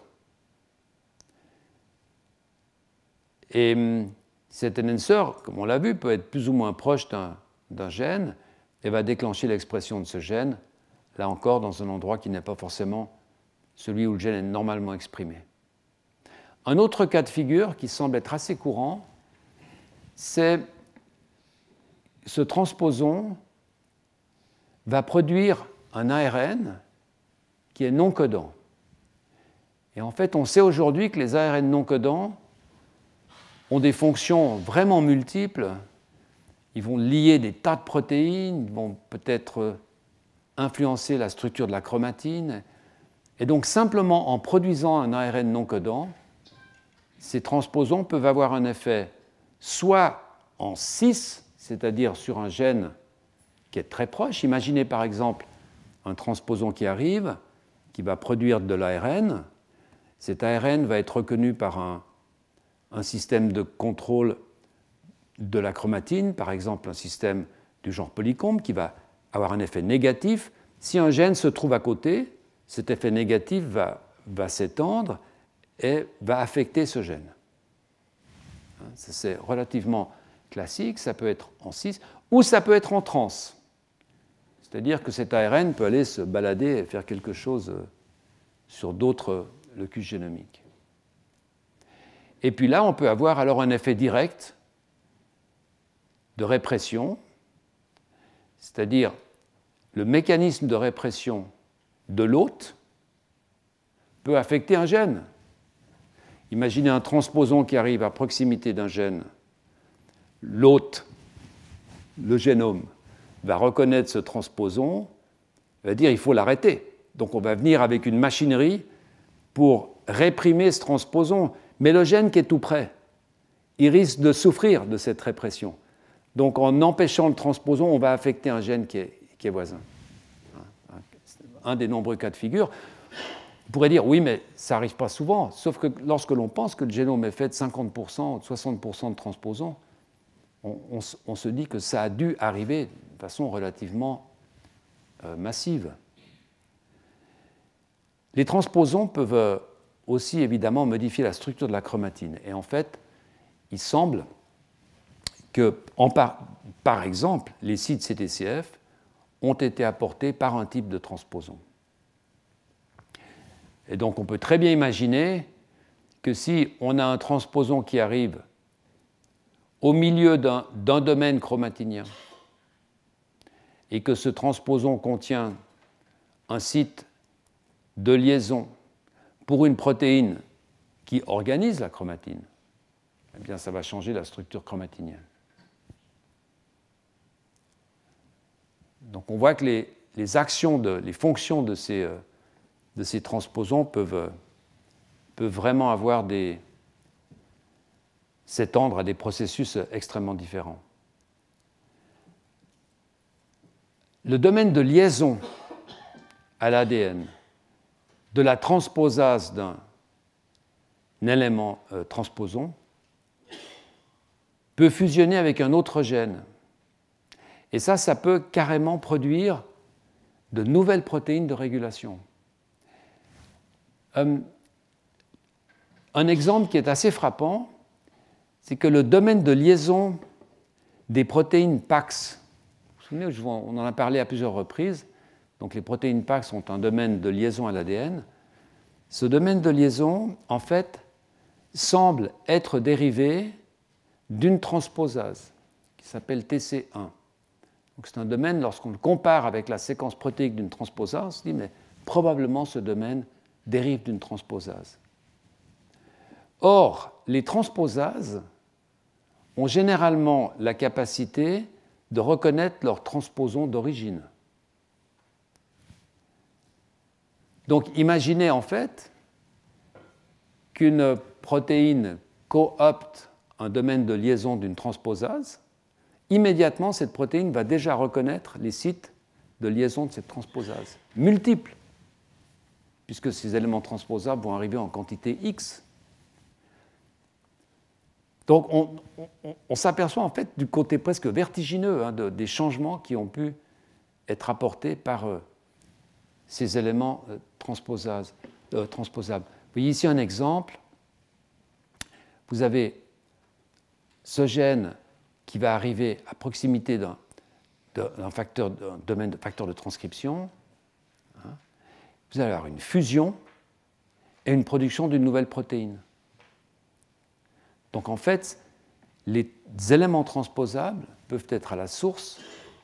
Et cet enhancer, comme on l'a vu, peut être plus ou moins proche d'un gène et va déclencher l'expression de ce gène, là encore dans un endroit qui n'est pas forcément celui où le gène est normalement exprimé. Un autre cas de figure qui semble être assez courant, c'est ce transposon va produire un ARN qui est non codant. Et en fait, on sait aujourd'hui que les ARN non codants ont des fonctions vraiment multiples. Ils vont lier des tas de protéines, ils vont peut-être influencer la structure de la chromatine. Et donc, simplement en produisant un ARN non codant, ces transposons peuvent avoir un effet soit en cis, c'est-à-dire sur un gène qui est très proche. Imaginez par exemple un transposon qui arrive, qui va produire de l'ARN. Cet ARN va être reconnu par un système de contrôle de la chromatine, par exemple un système du genre polycombe, qui va avoir un effet négatif. Si un gène se trouve à côté, cet effet négatif va s'étendre et va affecter ce gène. C'est relativement classique, ça peut être en cis, ou ça peut être en trans. C'est-à-dire que cet ARN peut aller se balader et faire quelque chose sur d'autres locus génomiques. Et puis là, on peut avoir alors un effet direct de répression, c'est-à-dire le mécanisme de répression de l'hôte peut affecter un gène. Imaginez un transposon qui arrive à proximité d'un gène. L'hôte, le génome, va reconnaître ce transposon, va dire il faut l'arrêter. Donc on va venir avec une machinerie pour réprimer ce transposon. Mais le gène qui est tout près, il risque de souffrir de cette répression. Donc en empêchant le transposon, on va affecter un gène qui est voisin. Un des nombreux cas de figure. On pourrait dire, oui, mais ça n'arrive pas souvent, sauf que lorsque l'on pense que le génome est fait de 50% ou de 60% de transposons, on se dit que ça a dû arriver de façon relativement massive. Les transposons peuvent aussi évidemment modifier la structure de la chromatine. Et en fait, il semble que, par exemple, les sites CTCF ont été apportés par un type de transposon. Et donc on peut très bien imaginer que si on a un transposon qui arrive au milieu d'un domaine chromatinien et que ce transposon contient un site de liaison pour une protéine qui organise la chromatine, eh bien ça va changer la structure chromatinienne. Donc on voit que les actions, les fonctions de ces transposons peuvent vraiment s'étendre à des processus extrêmement différents. Le domaine de liaison à l'ADN de la transposase d'un élément transposon peut fusionner avec un autre gène. Et ça peut carrément produire de nouvelles protéines de régulation. Un exemple qui est assez frappant, c'est que le domaine de liaison des protéines PAX, vous vous souvenez, on en a parlé à plusieurs reprises, donc les protéines PAX ont un domaine de liaison à l'ADN. Ce domaine de liaison, en fait, semble être dérivé d'une transposase qui s'appelle TC1. Donc c'est un domaine, lorsqu'on le compare avec la séquence protéique d'une transposase, on se dit, mais probablement ce domaine dérive d'une transposase. Or, les transposases ont généralement la capacité de reconnaître leurs transposons d'origine. Donc imaginez en fait qu'une protéine coopte un domaine de liaison d'une transposase, immédiatement cette protéine va déjà reconnaître les sites de liaison de cette transposase, multiples, puisque ces éléments transposables vont arriver en quantité X. Donc on s'aperçoit en fait du côté presque vertigineux des changements qui ont pu être apportés par ces éléments transposables. Vous voyez ici un exemple. Vous avez ce gène qui va arriver à proximité d'un domaine de facteur de transcription. Vous allez avoir une fusion et une production d'une nouvelle protéine. Donc en fait, les éléments transposables peuvent être à la source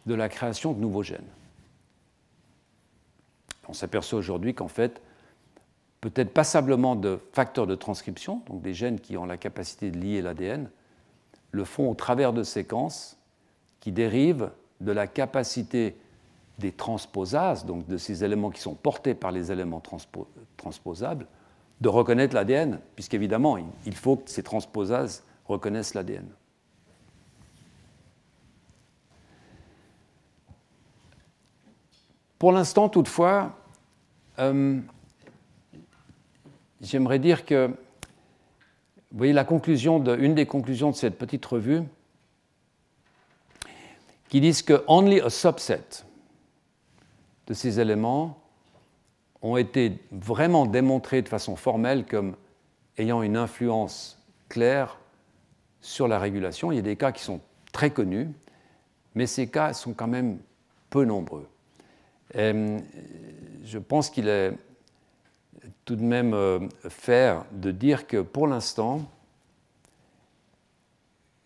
de la création de nouveaux gènes. On s'aperçoit aujourd'hui qu'en fait, peut-être passablement de facteurs de transcription, donc des gènes qui ont la capacité de lier l'ADN, le font au travers de séquences qui dérivent de la capacité des transposases, donc de ces éléments qui sont portés par les éléments transposables, de reconnaître l'ADN, puisqu'évidemment, il faut que ces transposases reconnaissent l'ADN. Pour l'instant, toutefois, j'aimerais dire que, vous voyez, une des conclusions de cette petite revue, qui disent que only a subset de ces éléments ont été vraiment démontrés de façon formelle comme ayant une influence claire sur la régulation. Il y a des cas qui sont très connus, mais ces cas sont quand même peu nombreux. Et je pense qu'il est tout de même fair de dire que pour l'instant,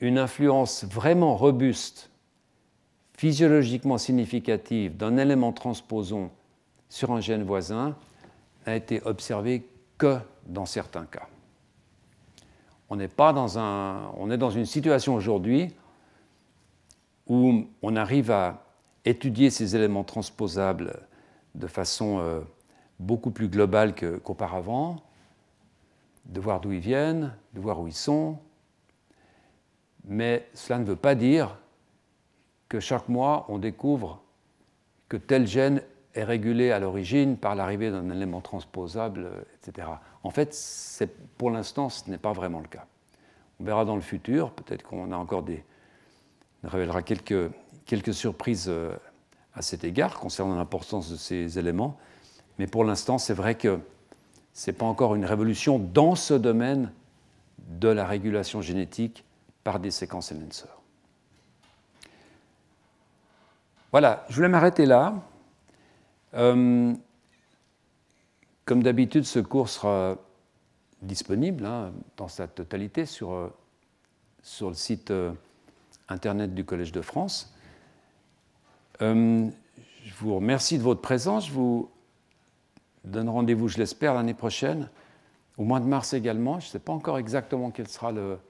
une influence vraiment robuste, physiologiquement significative d'un élément transposon sur un gène voisin n'a été observée que dans certains cas. On est dans une situation aujourd'hui où on arrive à étudier ces éléments transposables de façon beaucoup plus globale qu'auparavant, de voir d'où ils viennent, de voir où ils sont, mais cela ne veut pas dire que chaque mois on découvre que tel gène est régulé à l'origine par l'arrivée d'un élément transposable, etc. En fait, pour l'instant, ce n'est pas vraiment le cas. On verra dans le futur, peut-être qu'on a encore on révélera quelques surprises à cet égard concernant l'importance de ces éléments, mais pour l'instant, c'est vrai que ce n'est pas encore une révolution dans ce domaine de la régulation génétique par des séquences enhancers. Voilà, je voulais m'arrêter là. Comme d'habitude, ce cours sera disponible dans sa totalité sur le site internet du Collège de France. Je vous remercie de votre présence. Je vous donne rendez-vous, je l'espère, l'année prochaine, au mois de mars également. Je ne sais pas encore exactement quel sera le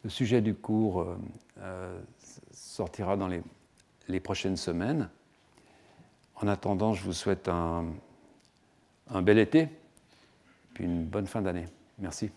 sujet du cours. Sortira dans les prochaines semaines. En attendant, je vous souhaite un bel été, puis une bonne fin d'année. Merci.